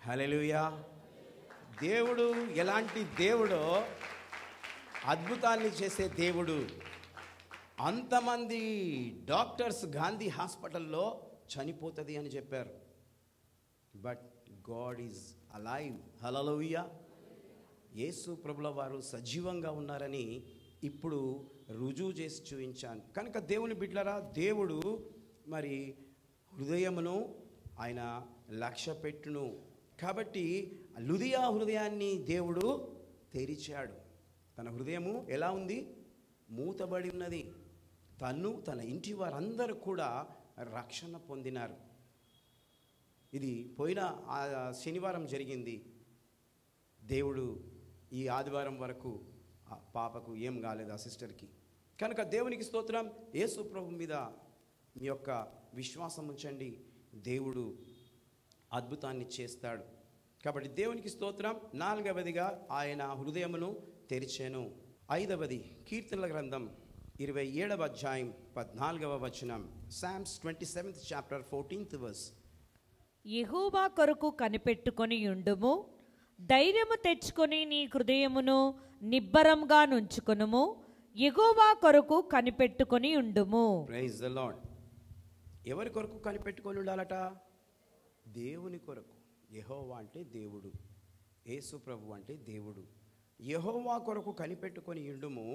హల్లెలూయా. దేవుడు ఎలాంటి దేవుడో, అద్భుతాన్ని చేసే దేవుడు. అంతమంది డాక్టర్స్ గాంధీ హాస్పిటల్లో చనిపోతుంది అని చెప్పారు, బట్ గాడ్ ఈజ్ అలైవ్. హల్లెలూయా. యేసు ప్రభుల వారు సజీవంగా ఉన్నారని ఇప్పుడు రుజువు చేసి చూపించాను. కనుక దేవుని బిడ్డలారా, దేవుడు మరి హృదయమును ఆయన లక్ష్య పెట్టును. కాబట్టి లుదియా హృదయాన్ని దేవుడు తెరిచాడు. తన హృదయము ఎలా ఉంది? మూతబడి ఉన్నది. తను తన ఇంటి వారందరూ కూడా రక్షణ పొందినారు. ఇది పోయిన శనివారం జరిగింది. దేవుడు ఈ ఆదివారం వరకు ఆ పాపకు ఏం కాలేదు, ఆ సిస్టర్కి. కనుక దేవునికి స్తోత్రం. యేసు ప్రభు మీద మీ యొక్క విశ్వాసం ఉంచండి, దేవుడు అద్భుతాన్ని చేస్తాడు. కాబట్టి దేవునికి స్తోత్రం. 4వదిగా ఆయన హృదయమును తెరిచెను. 5వది కీర్తనల గ్రంథం 27వ అధ్యాయం 14వ వచనం. Psalms 27th chapter 14th verse. యెహోవా కొరకు కనిపెట్టుకొని యుండుము, ధైర్యము తెచ్చుకొని నీ హృదయమును నిబ్బరంగా నుంచుకొనుము, యెహోవా కొరకు కనిపెట్టుకొని ఉండుము. Praise the lord. ఎవరి కొరకు కనిపెట్టుకొని ఉండాలట? దేవుని కొరకు. యెహోవా అంటే దేవుడు, యేసు ప్రభు అంటే దేవుడు. యెహోవా కొరకు కనిపెట్టుకొని ఉండుము,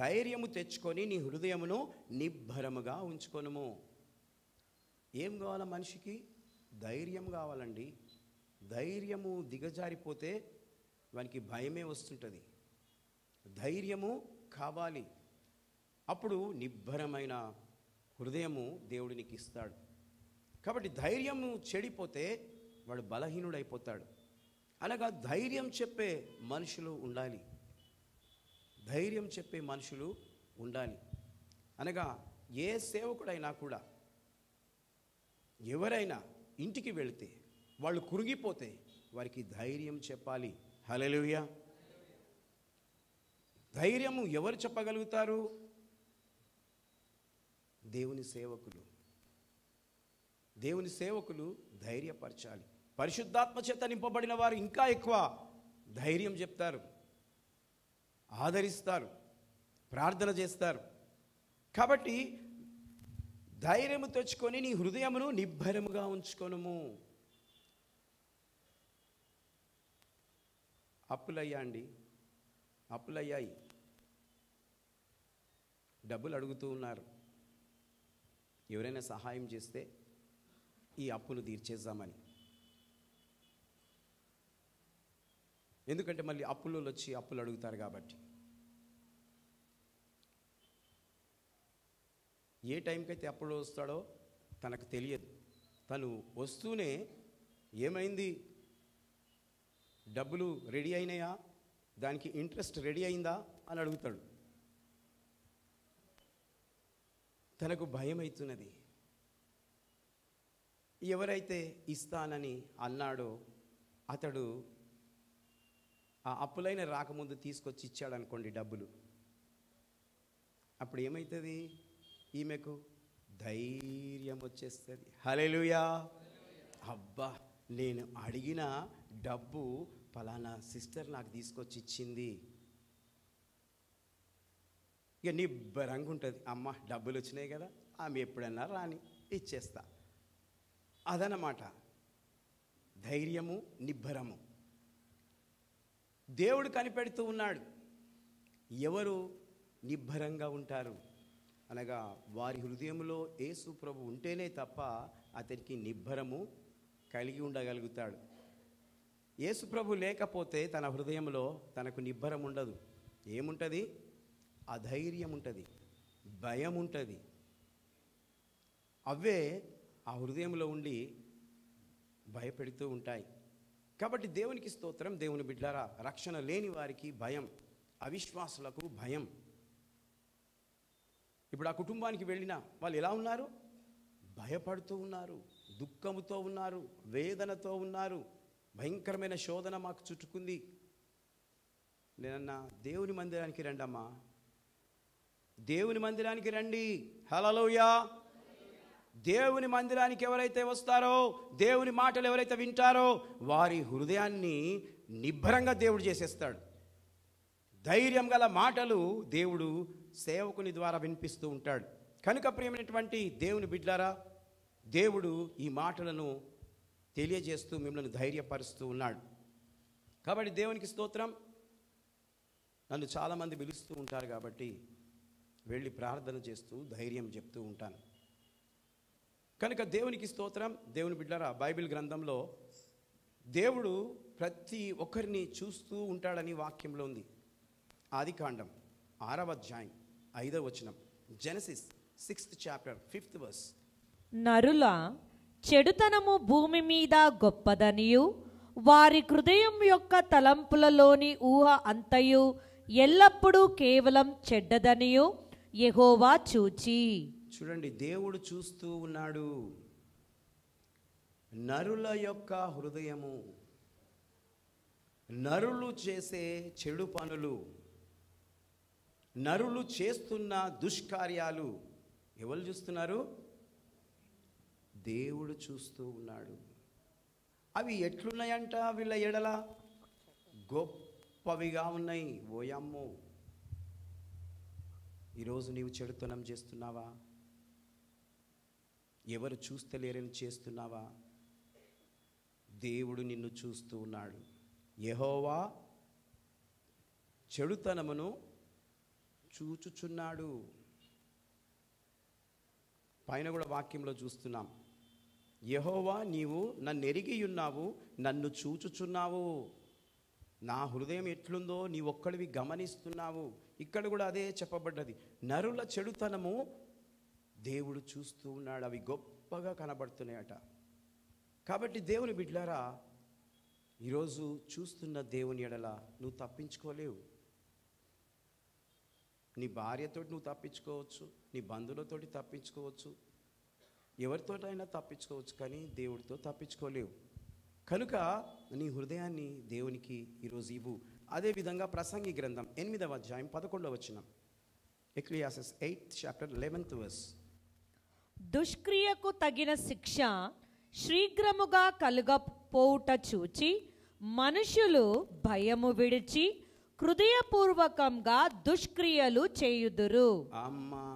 ధైర్యము తెచ్చుకొని నీ హృదయమును నిబ్బరముగా ఉంచుకొనుము. ఏం కావాలా మనిషికి? ధైర్యం కావాలండి. ధైర్యము దిగజారిపోతే వానికి భయమే వస్తుంటుంది. ధైర్యము కావాలి. అప్పుడు నిబ్బరమైన హృదయము దేవుడు నీకు ఇస్తాడు. కాబట్టి ధైర్యము చెడిపోతే వాడు బలహీనుడైపోతాడు. అనగా ధైర్యం చెప్పే మనుషులు ఉండాలి. ధైర్యం చెప్పే మనుషులు ఉండాలి. అనగా ఏ సేవకుడైనా కూడా, ఎవరైనా ఇంటికి వెళితే వాళ్ళు కురిగిపోతే వారికి ధైర్యం చెప్పాలి. హల్లెలూయా. ధైర్యము ఎవరు చెప్పగలుగుతారు? దేవుని సేవకులు. దేవుని సేవకులు ధైర్యపరచాలి. పరిశుద్ధాత్మ చేత నింపబడిన వారు ఇంకా ఎక్కువ ధైర్యం చెప్తారు, ఆదరిస్తారు, ప్రార్థన చేస్తారు. కాబట్టి ధైర్యము తెచ్చుకొని నీ హృదయమును నిబ్బరముగా ఉంచుకొనుము. అప్పులయ్యాయి, డబ్బులు అడుగుతూ ఉన్నారు. ఎవరైనా సహాయం చేస్తే ఈ అప్పులు తీర్చేద్దామని. ఎందుకంటే మళ్ళీ అప్పులు వచ్చి అప్పులు అడుగుతారు కాబట్టి. ఏ టైంకైతే అప్పుడు వస్తాడో తనకు తెలియదు. తను వస్తూనే ఏమైంది, డబ్బులు రెడీ అయినాయా, దానికి ఇంట్రెస్ట్ రెడీ అయిందా అని అడుగుతాడు. తనకు భయం అవుతున్నది. ఎవరైతే ఇస్తానని అన్నాడో అతడు ఆ అప్పులైన రాకముందు తీసుకొచ్చి ఇచ్చాడు అనుకోండి డబ్బులు. అప్పుడు ఏమవుతుంది? ఈమెకు ధైర్యం వచ్చేస్తుంది. హల్లెలూయా. అబ్బా, నేను అడిగిన డబ్బు పలానా సిస్టర్ నాకు తీసుకొచ్చి ఇచ్చింది. ఇక నిబ్బరంగా ఉంటుంది. అమ్మ డబ్బులు వచ్చినాయి కదా, ఆమె ఎప్పుడన్నా రాని ఇచ్చేస్తా. అదనమాట ధైర్యము, నిబ్బరము. దేవుడు కనిపెడుతూ ఉన్నాడు ఎవరు నిబ్బరంగా ఉంటారు అనగా వారి హృదయంలో యేసు ప్రభు ఉంటేనే తప్ప అతనికి నిబ్బరము కలిగి ఉండగలుగుతాడు. యేసు ప్రభు లేకపోతే తన హృదయంలో తనకు నిబ్బరం ఉండదు. ఏముంటుంది? అధైర్యం ఉంటుంది, భయం ఉంటుంది. అవే ఆ హృదయంలో ఉండి భయపెడుతూ ఉంటాయి. కాబట్టి దేవునికి స్తోత్రం. దేవుని బిడ్డలారా, రక్షణ లేని వారికి భయం, అవిశ్వాసులకు భయం. ఇప్పుడు ఆ కుటుంబానికి వెళ్ళినా వాళ్ళు ఎలా ఉన్నారు? భయపడుతూ ఉన్నారు, దుఃఖముతో ఉన్నారు, వేదనతో ఉన్నారు. భయంకరమైన శోధన మాకు చుట్టుకుంది. నేనన్నా దేవుని మందిరానికి రండమ్మా, దేవుని మందిరానికి రండి. హల్లెలూయా. దేవుని మందిరానికి ఎవరైతే వస్తారో, దేవుని మాటలు ఎవరైతే వింటారో వారి హృదయాన్ని నిబ్బరంగా దేవుడు చేసేస్తాడు. ధైర్యం గల మాటలు దేవుడు సేవకుని ద్వారా వినిపిస్తూ ఉంటాడు. కనుక ప్రియమైనటువంటి దేవుని బిడ్డలారా, దేవుడు ఈ మాటలను తెలియజేస్తూ మిమ్మల్ని ధైర్యపరుస్తూ ఉన్నాడు. కాబట్టి దేవునికి స్తోత్రం. నన్ను చాలామంది పిలుస్తూ ఉంటారు కాబట్టి వెళ్ళి ప్రార్థన చేస్తూ ధైర్యం చెప్తూ ఉంటాను. కనుక దేవునికి స్తోత్రం. దేవుని బిడ్డలారా, బైబిల్ గ్రంథంలో దేవుడు ప్రతి ఒక్కరిని చూస్తూ ఉంటాడని వాక్యంలో ఉంది. ఆదికాండం 6వ అధ్యాయం 5వ వచనం, Genesis 6th chapter 5th verse. నరుల చెడుతనము భూమి మీద గొప్పదనియు వారి హృదయం యొక్క తలంపులలోని ఊహ అంతయు ఎల్లప్పుడూ కేవలం చెడ్డదనియు యెహోవా చూచి. చూడండి, దేవుడు చూస్తూ ఉన్నాడు. నరుల యొక్క హృదయము, నరులు చేసే చెడు పనులు, నరులు చేస్తున్న దుష్కార్యాలు ఎవరు చూస్తున్నారు? దేవుడు చూస్తూ ఉన్నాడు. అవి ఎట్లున్నాయంట? వీళ్ళ ఎడల గొప్పవిగా ఉన్నాయి. ఓయమ్మో, ఈరోజు నీవు చెడుతనం చేస్తున్నావా? ఎవరు చూస్తలేరని చేస్తున్నావా? దేవుడు నిన్ను చూస్తూ ఉన్నాడు. యెహోవా చెడుతనమును చూచుచున్నాడు. పైన కూడా వాక్యంలో చూస్తున్నాం, యెహోవా నీవు నన్ను ఎరిగి ఉన్నావు, నన్ను చూచుచున్నావు, నా హృదయం ఎట్లుందో నీ ఒక్కడివి గమనిస్తున్నావు. ఇక్కడ కూడా అదే చెప్పబడ్డది. నరుల చెడుతనము దేవుడు చూస్తూ ఉన్నాడు. అవి గొప్పగా కనబడుతున్నాయట. కాబట్టి దేవుని బిడ్డలారా, ఈరోజు చూస్తున్న దేవుని ఎడల నువ్వు తప్పించుకోలేవు. నీ భార్యతోటి నువ్వు తప్పించుకోవచ్చు, నీ బంధువులతోటి తప్పించుకోవచ్చు, ఎవరితోటైనా తప్పించుకోవచ్చు, కానీ దేవుడితో తప్పించుకోలేవు. కనుక నీ హృదయాన్ని దేవునికి ఈరోజు ఇవ్వు. అదేవిధంగా ప్రసంగి గ్రంథం 8వ అధ్యాయం 11వ వచనం, ఎక్లియాసిస్ 8th chapter 11th verse. దుష్క్రియకు తగిన శిక్ష శీఘ్రముగా కలుగపోవుట చూచి మనుషులు భయము విడిచి హృదయపూర్వకంగా దుష్క్రియలు చేయుదురు. అమ్మా,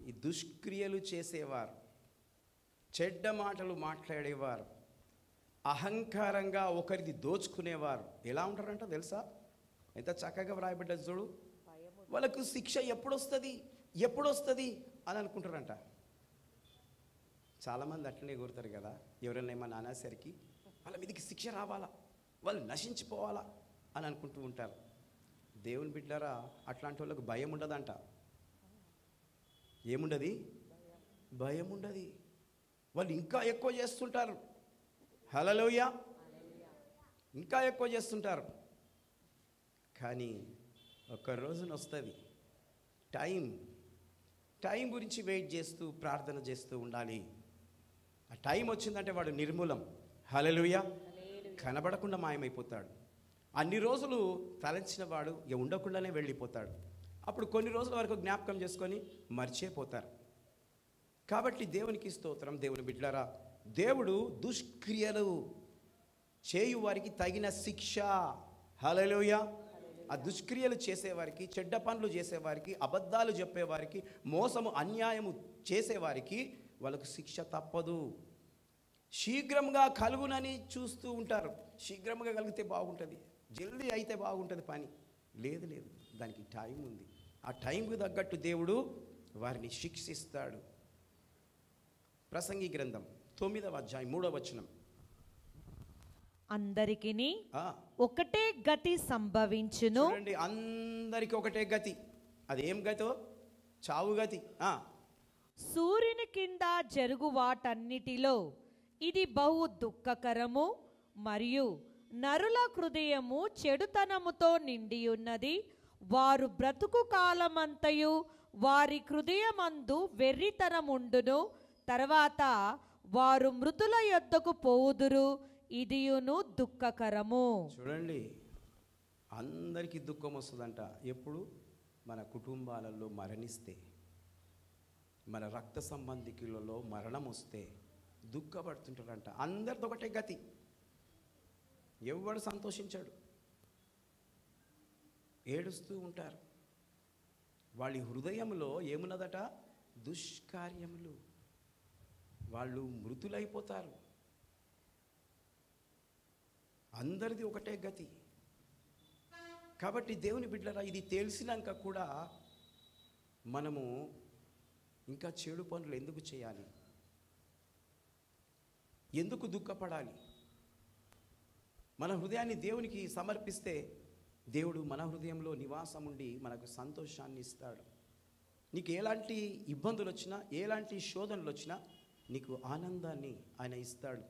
ఈ దుష్క్రియలు చేసేవారు, చెడ్డ మాటలు మాట్లాడేవారు, అహంకారంగా ఒకరిది దోచుకునేవారు ఎలా ఉంటారంట తెలుసా? ఎంత చక్కగా వ్రాయబడ్డది చూడు. వాళ్ళకు శిక్ష ఎప్పుడొస్తుంది అని అనుకుంటారంట. చాలామంది అట్లనే కోరుతారు కదా, ఎవరైనా ఏమన్నా అనేసరికి వాళ్ళ మీదకి శిక్ష రావాలా, వాళ్ళు నశించిపోవాలా అని అనుకుంటూ ఉంటారు. దేవుని బిడ్డలారా, అట్లాంటి వాళ్ళకు భయం ఉండదంట. ఏముండదు? భయం ఉండదు. వాళ్ళు ఇంకా ఎక్కువ చేస్తుంటారు. హల్లెలూయా, ఇంకా ఎక్కువ చేస్తుంటారు. కానీ ఒక రోజున వస్తుంది టైం గురించి వెయిట్ చేస్తూ ప్రార్థన చేస్తూ ఉండాలి. ఆ టైం వచ్చిందంటే వాడు నిర్మూలం. హల్లెలూయా, కనబడకుండా మాయమైపోతాడు. అన్ని రోజులు తలంచిన వాడు ఇక ఉండకుండానే వెళ్ళిపోతాడు. అప్పుడు కొన్ని రోజుల వరకు జ్ఞాపకం చేసుకొని మర్చిపోతారు. కాబట్టి దేవునికి స్తోత్రం. దేవుని బిడ్డలారా, దేవుడు దుష్క్రియలు చేయు వారికి తగిన శిక్ష, హల్లెలూయా, ఆ దుష్క్రియలు చేసేవారికి, చెడ్డ పనులు చేసేవారికి, అబద్ధాలు చెప్పేవారికి, మోసము అన్యాయము చేసేవారికి వాళ్ళకు శిక్ష తప్పదు. శీఘ్రంగా కలుగునని చూస్తూ ఉంటారు. శీఘ్రంగా కలిగితే బాగుంటుంది, జల్దీ అయితే బాగుంటుంది పని. లేదు లేదు, దానికి టైం ఉంది. ఆ టైంకు తగ్గట్టు దేవుడు వారిని శిక్షిస్తాడు. ప్రసంగి గ్రంథం 9వ అధ్యాయం 3వ వచనం. అందరికిని ఒకటే గతి సంభవించును. చూడండి, అందరికి ఒకటే గతి. అదేం గతో? చావు గతి. సూర్యుని కింద జరుగు వాటన్నిటిలో ఇది బహు దుఃఖకరము, మరియు నరుల హృదయము చెడుతనముతో నిండి ఉన్నది. వారు బ్రతుకు కాలమంతయు వారి హృదయమందు వెర్రితనముండును. తర్వాత వారు మృతుల యొద్దకు పోవుదురు. ఇదియును దుఃఖకరము. చూడండి, అందరికీ దుఃఖం వస్తుందంట. ఎప్పుడు? మన కుటుంబాలలో మరణిస్తే, మన రక్త సంబంధికులలో మరణం వస్తే దుఃఖపడుతుంటారంట. అందరితో ఒకటే గతి. ఎవడు సంతోషించాడు, ఏడుస్తూ ఉంటారు. వాళ్ళ హృదయంలో ఏమున్నదట? దుష్కార్యములు. వాళ్ళు మృతులైపోతారు. అందరిది ఒకటే గతి. కాబట్టి దేవుని బిడ్డలారా, ఇది తెలిసినాక కూడా మనము ఇంకా చెడు పనులు ఎందుకు చేయాలి? ఎందుకు దుఃఖపడాలి? మన హృదయాన్ని దేవునికి సమర్పిస్తే దేవుడు మన హృదయంలో నివాసం ఉండి మనకు సంతోషాన్ని ఇస్తాడు. నీకు ఎలాంటి ఇబ్బందులు వచ్చినా, ఎలాంటి శోధనలు వచ్చినా నీకు ఆనందాన్ని ఆయన ఇస్తాడు.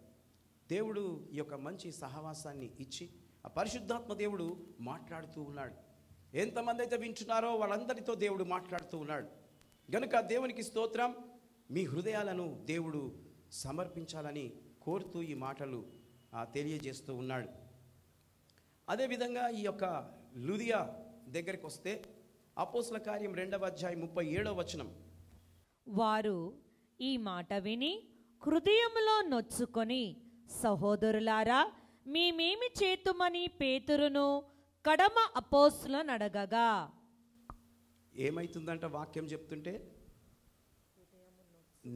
దేవుడు ఈ యొక్క మంచి సహవాసాన్ని ఇచ్చి ఆ పరిశుద్ధాత్మ దేవుడు మాట్లాడుతూ ఉన్నాడు. ఎంతమంది అయితే వింటున్నారో వాళ్ళందరితో దేవుడు మాట్లాడుతూ ఉన్నాడు. గనుక దేవునికి స్తోత్రం. మీ హృదయాలను దేవుడు సమర్పించాలని కోరుతూ ఈ మాటలు తెలియజేస్తూ ఉన్నాడు. అదేవిధంగా ఈ యొక్క లుదియా దగ్గరికి వస్తే అపోస్తల కార్యం 2వ అధ్యాయం 37వ వచనం. వారు ఈ మాట విని హృదయములో నొచ్చుకొని, సహోదరులారా, మేమేమి చేతుమని పేతురును కడమ అపోస్తులను అడగగా. ఏమైతుందంట? వాక్యం చెప్తుంటే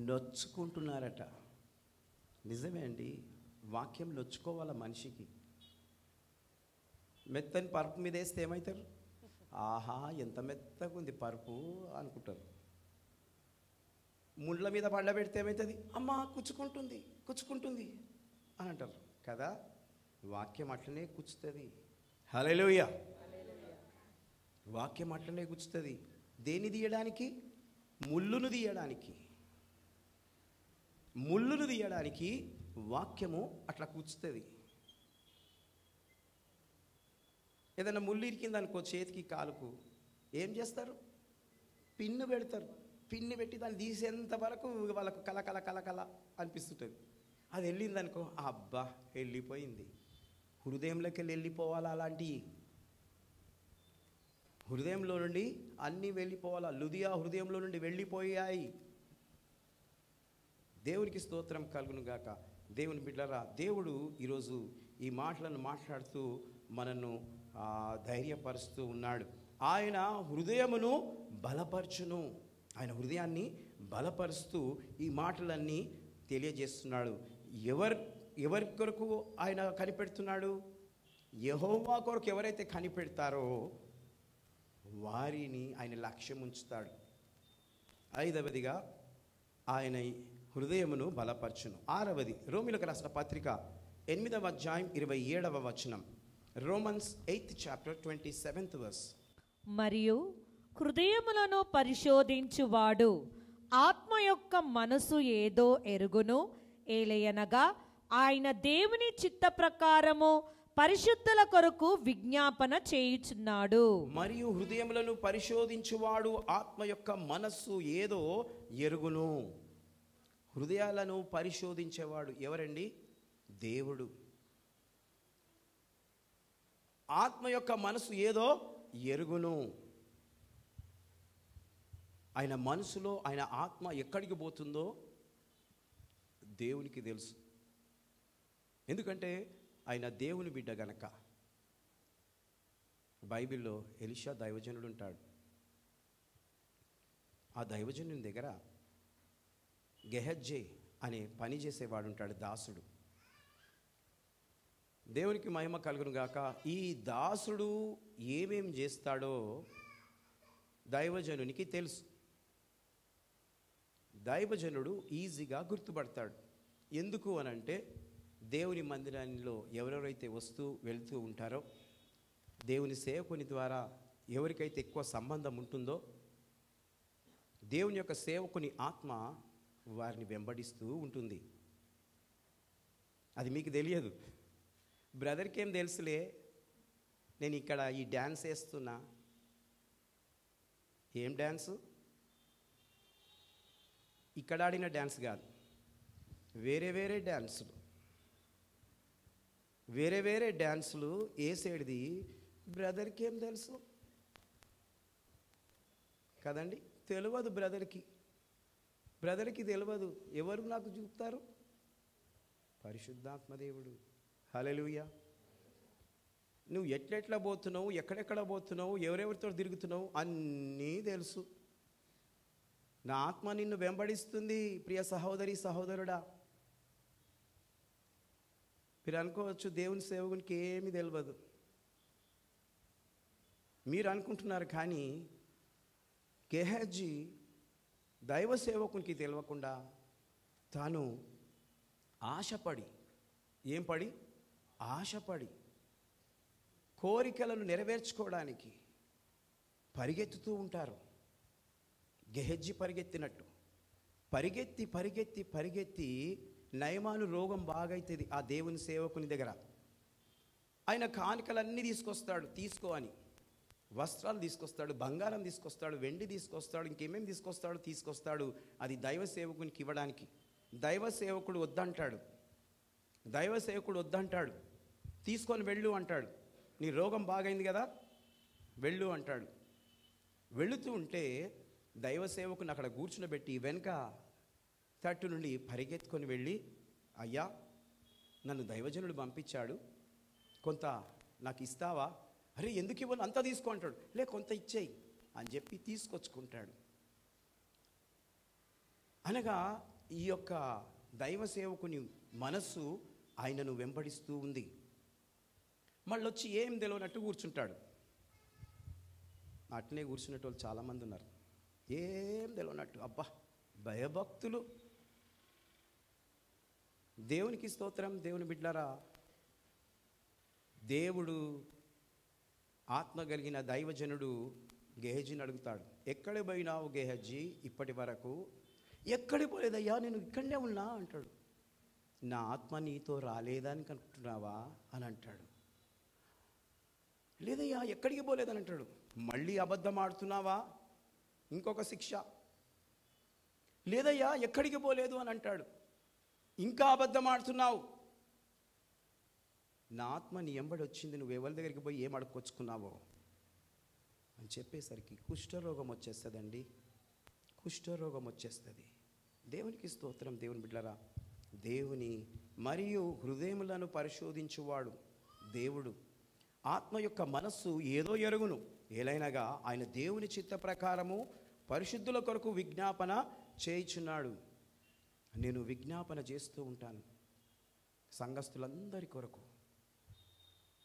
నొచ్చుకుంటున్నారట. నిజమే అండి, వాక్యం నొచ్చుకోవాల మనిషికి. మెత్తని పరుపు మీద వేస్తే ఏమవుతారు? ఆహా, ఎంత మెత్తగా ఉంది పరుపు అనుకుంటారు. ముళ్ళ మీద పండబెడితే ఏమవుతుంది? అమ్మా కుచ్చుకుంటుంది, కుచ్చుకుంటుంది అని అంటారు కదా. వాక్యం అట్లనే కుచ్చుతుంది. హల్లెలూయా. వాక్యం అట్లనే గుచ్చుతుంది. దేన్ని తీయడానికి? ముళ్ళును తీయడానికి. ముళ్ళును తీయడానికి వాక్యము అట్లా కూర్చుతుంది. ఏదైనా ముళ్ళు ఇరికిందనుకో చేతికి, కాలుకు, ఏం చేస్తారు? పిన్ను పెడతారు. పిన్ను పెట్టి దాన్ని తీసేంత వరకు వాళ్ళకు కలకల కలకల అనిపిస్తుంటుంది. అది వెళ్ళిందనుకో, అబ్బా వెళ్ళిపోయింది. హృదయంలోకి వెళ్ళిపోవాలా? అలాంటి హృదయంలో నుండి అన్నీ వెళ్ళిపోవాలా. లుదియా హృదయంలో నుండి వెళ్ళిపోయాయి. దేవునికి స్తోత్రం కలుగును గాక. దేవుని బిడ్డలారా, దేవుడు ఈరోజు ఈ మాటలను మాట్లాడుతూ మనను ధైర్యపరుస్తూ ఉన్నాడు. ఆయన హృదయమును బలపరచును. ఆయన హృదయాన్ని బలపరుస్తూ ఈ మాటలన్నీ తెలియజేస్తున్నాడు. ఎవరి కొరకు ఆయన కనిపెడుతున్నాడు? యెహోవా కొరకు ఎవరైతే కనిపెడతారో వారిని ఆయన లక్ష్యం ఉంచుతాడు. 5వదిగా ఆయన హృదయమును బలపరచును. 6వది రోమీయులకు రాసిన పత్రిక 8వ అధ్యాయం 27వ వచనం. Romans 8th chapter 27th verse. మరియు హృదయములను పరిశోధించువాడు ఆత్మ యొక్క మనసు ఏదో ఎరుగును. ఏలయనగా ఆయన దేవుని చిత్త ప్రకారము పరిశుద్ధుల కొరకు విజ్ఞాపన చేయుచున్నాడు. మరియు హృదయములను పరిశోధించువాడు ఆత్మ యొక్క మనస్సు ఏదో ఎరుగును. హృదయాలను పరిశోధించేవాడు ఎవరండి? దేవుడు. ఆత్మ యొక్క మనసు ఏదో ఎరుగును. ఆయన మనసులో ఆయన ఆత్మ ఎక్కడికి పోతుందో దేవునికి తెలుసు. ఎందుకంటే ఆయన దేవుని బిడ్డ గనక. బైబిల్లో ఎలీషా దైవజనుడు ఉంటాడు. ఆ దైవజనుని దగ్గర గెహజ్జీ అనే పని చేసేవాడు ఉంటాడు, దాసుడు. దేవునికి మహిమ కలుగును గాక. ఈ దాసుడు ఏమేం చేస్తాడో దైవజనునికి తెలుసు. దైవజనుడు ఈజీగా గుర్తుపడతాడు. ఎందుకు అనంటే దేవుని మందిరంలో ఎవరెవరైతే వస్తూ వెళ్తూ ఉంటారో, దేవుని సేవకుని ద్వారా ఎవరికైతే ఎక్కువ సంబంధం ఉంటుందో, దేవుని యొక్క సేవకుని ఆత్మ వారిని వెంబడిస్తూ ఉంటుంది. అది మీకు తెలియదు. బ్రదర్కి ఏం తెలుసులే, నేను ఇక్కడ ఈ డ్యాన్స్ వేస్తున్నా. ఏం డ్యాన్సు? ఇక్కడ ఆడిన డ్యాన్స్ కాదు, వేరే వేరే డ్యాన్సులు, వేరే వేరే డ్యాన్సులు వేసేది బ్రదర్కి ఏం తెలుసు కదండి? తెలియదు బ్రదర్కి తెలియదు. ఎవరు నాకు చూపుతారు? పరిశుద్ధాత్మ దేవుడు. హల్లెలూయా. నువ్వు ఎట్లెట్లా పోతున్నావు, ఎక్కడెక్కడ పోతున్నావు, ఎవరెవరితో తిరుగుతున్నావు అన్నీ తెలుసు. నా ఆత్మ నిన్ను వెంబడిస్తుంది ప్రియ సహోదరి సహోదరుడా. మీరు అనుకోవచ్చు దేవుని సేవకునికి ఏమీ తెలియదు. మీరు అనుకుంటున్నారు, కానీ గెహజీ దైవ సేవకునికి తెలియకుండా తాను ఆశపడి, ఏం పడి? ఆశపడి కోరికలను నెరవేర్చుకోవడానికి పరిగెత్తుతూ ఉంటారు. గెహజీ పరిగెత్తినట్టు పరిగెత్తి పరిగెత్తి పరిగెత్తి నయమాను రోగం బాగైతుంది ఆ దేవుని సేవకుని దగ్గర. ఆయన కానుకలన్నీ తీసుకొస్తాడు, తీసుకో అని. వస్త్రాలు తీసుకొస్తాడు, బంగారం తీసుకొస్తాడు, వెండి తీసుకొస్తాడు, ఇంకేమేమి తీసుకొస్తాడు. అది దైవ సేవకునికి ఇవ్వడానికి. దైవ సేవకుడు వద్దంటాడు. తీసుకొని వెళ్ళు అంటాడు. నీ రోగం బాగైంది కదా, వెళ్ళు అంటాడు. వెళుతూ ఉంటే దైవ సేవకుని అక్కడ కూర్చునబెట్టి వెనక తట్టు నుండి పరిగెత్తుకొని వెళ్ళి, అయ్యా నన్ను దైవజనుడు పంపించాడు, కొంత నాకు ఇస్తావా? అరే ఎందుకు ఇవ్వను, అంతా తీసుకో అంటాడు. లే కొంత ఇచ్చేయి అని చెప్పి తీసుకొచ్చుకుంటాడు. అనగా ఈ యొక్క దైవ సేవకుని మనస్సు ఆయనను వెంబడిస్తూ ఉంది. మళ్ళొచ్చి ఏం తెలియనట్టు కూర్చుంటాడు. అట్నే కూర్చున్నట్టు వాళ్ళు చాలామంది ఉన్నారు. ఏం తెలియనట్టు, అబ్బా భయభక్తులు. దేవునికి స్తోత్రం. దేవుని బిడ్డలారా, దేవుడు ఆత్మ కలిగిన దైవజనుడు గెహజీని అడుగుతాడు, ఎక్కడ పోయినావు గెహజీ ఇప్పటి వరకు? ఎక్కడికి పోలేదయ్యా, నేను ఇక్కడనే ఉన్నా అంటాడు. నా ఆత్మ నీతో రాలేదని అనుకుంటున్నావా అని అంటాడు. లేదయ్యా ఎక్కడికి పోలేదని అంటాడు. మళ్ళీ అబద్ధం ఆడుతున్నావా? ఇంకొక శిక్ష. లేదయ్యా ఎక్కడికి పోలేదు అని అంటాడు. ఇంకా అబద్ధం ఆడుతున్నావు. నా ఆత్మ నీ ఎంబడి వచ్చింది, నువ్వు ఎవరి దగ్గరికి పోయి ఏం అడుక్కొచ్చుకున్నావో అని చెప్పేసరికి కుష్ఠరోగం వచ్చేస్తుందండి. కుష్ఠరోగం వచ్చేస్తుంది. దేవునికి స్తోత్రం. దేవుని బిడ్డలారా, దేవుని మరియు హృదయములను పరిశోధించువాడు దేవుడు. ఆత్మ యొక్క మనస్సు ఏదో ఎరుగును, ఏలైనగా ఆయన దేవుని చిత్త ప్రకారము పరిశుద్ధుల కొరకు విజ్ఞాపన చేయుచున్నాడు. నేను విజ్ఞాపన చేస్తూ ఉంటాను సంఘస్థులందరి కొరకు,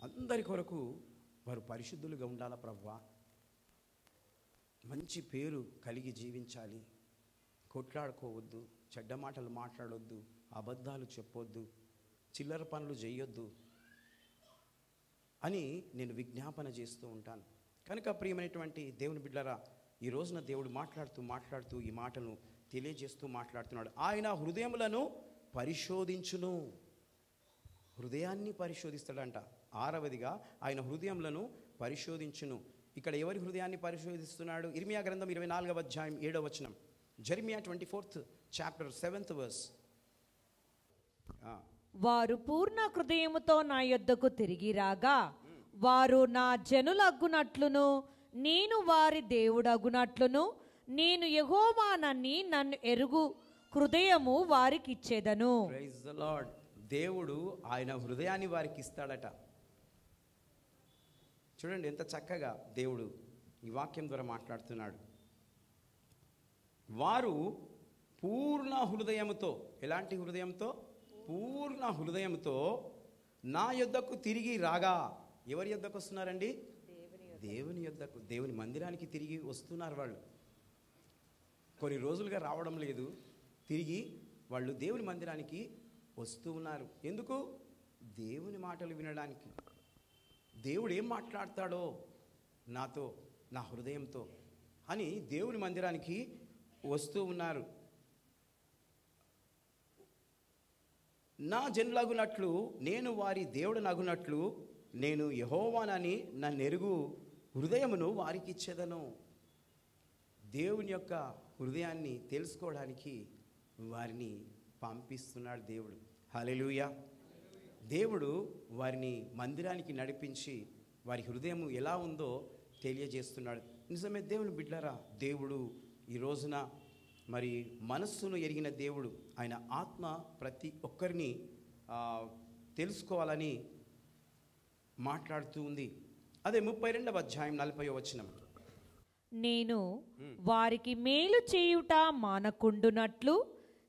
అందరి కొరకు వారు పరిశుద్ధులుగా ఉండాలా ప్రభువా, మంచి పేరు కలిగి జీవించాలి, కొట్లాడుకోవద్దు, చెడ్డ మాటలు మాట్లాడొద్దు, అబద్ధాలు చెప్పొద్దు, చిల్లర పనులు చేయొద్దు అని నేను విజ్ఞాపన చేస్తూ ఉంటాను. కనుక ప్రియమైనటువంటి దేవుని బిడ్డలారా, ఈ రోజున దేవుడు మాట్లాడుతూ ఈ మాటలను తెలియజేస్తూ మాట్లాడుతున్నాడు. ఆయన హృదయములను పరిశోధించును. హృదయాన్ని పరిశోధిస్తాడంట. 6వదిగా ఆయన హృదయములను పరిశోధించును. ఇక్కడ ఎవరి హృదయాన్ని పరిశోధిస్తున్నాడు? ఇర్మియా గ్రంథం 24వ అధ్యాయం 7వ వచనం. Jeremiah 24th chapter 7th verse. వారు పూర్ణ హృదయముతో నా యొద్దకు తిరిగి రాగా, వారు నా జనులగునట్లును నేను వారి దేవుడగునట్లును నేను యెహోవానని నన్ను ఎరుగు హృదయము వారికి ఇచ్చేదను. Praise the lord. దేవుడు ఆయన హృదయాన్ని వారికి ఇస్తాడట. చూడండి ఎంత చక్కగా దేవుడు ఈ వాక్యం ద్వారా మాట్లాడుతున్నాడు. వారు పూర్ణ హృదయముతో, ఎలాంటి హృదయంతో? పూర్ణ హృదయంతో నా యొద్దకు తిరిగి రాగా. ఎవరి యొద్దకు వస్తున్నారండి? దేవుని యొద్దకు, దేవుని మందిరానికి తిరిగి వస్తున్నారు వాళ్ళు. కొన్ని రోజులుగా రావడం లేదు, తిరిగి వాళ్ళు దేవుని మందిరానికి వస్తూ ఉన్నారు. ఎందుకు? దేవుని మాటలు వినడానికి. దేవుడు ఏం మాట్లాడతాడో నాతో, నా హృదయంతో అని దేవుని మందిరానికి వస్తూ ఉన్నారు. నా జనులగునట్లు నేను వారి దేవుడనగునట్లు నేను యెహోవానని నన్నెరుగు హృదయమును వారికి ఇచ్చేదను. దేవుని యొక్క హృదయాన్ని తెలుసుకోవడానికి వారిని పంపిస్తున్నాడు దేవుడు. హల్లెలూయా. దేవుడు వారిని మందిరానికి నడిపించి వారి హృదయం ఎలా ఉందో తెలియజేస్తున్నాడు. నిజమే దేవుని బిడ్డలారా, దేవుడు ఈ రోజున మరి మనస్సును ఎరిగిన దేవుడు. ఆయన ఆత్మ ప్రతి ఒక్కరిని తెలుసుకోవాలని మాట్లాడుతూ ఉంది. అదే 32వ అధ్యాయం 40వ వచనం. నేను వారికి మేలు చేయుట మానకుండునట్లు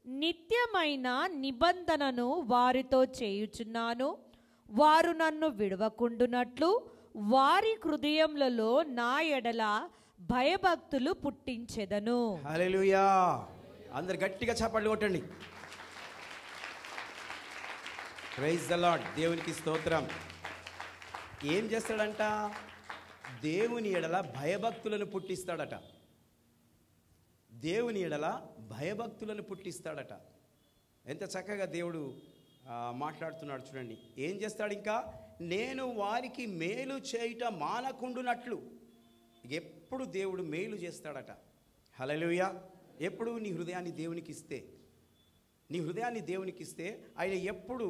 నిత్యమైన నిబంధనను వారితో చేయుచున్నాను. వారు నన్ను విడవకుండునట్లు వారి హృదయములలో నా ఎడల భయభక్తులు పుట్టించెదను. హల్లెలూయా. అందరు గట్టిగా చప్పట్లు కొట్టండి. Praise the Lord. దేవునికి స్తోత్రం. ఏం చేస్తాడంట? దేవుని ఎడల భయభక్తులను పుట్టిస్తాడట. దేవుని ఎడల భయభక్తులను పుట్టిస్తాడట. ఎంత చక్కగా దేవుడు మాట్లాడుతున్నాడు చూడండి. ఏం చేస్తాడు ఇంకా? నేను వారికి మేలు చేయుట మానకుండునట్లు. ఎప్పుడు దేవుడు మేలు చేస్తాడట. హల్లెలూయా. ఎప్పుడు నీ హృదయాన్ని దేవునికి ఇస్తే, నీ హృదయాన్ని దేవునికి ఇస్తే ఆయన ఎప్పుడు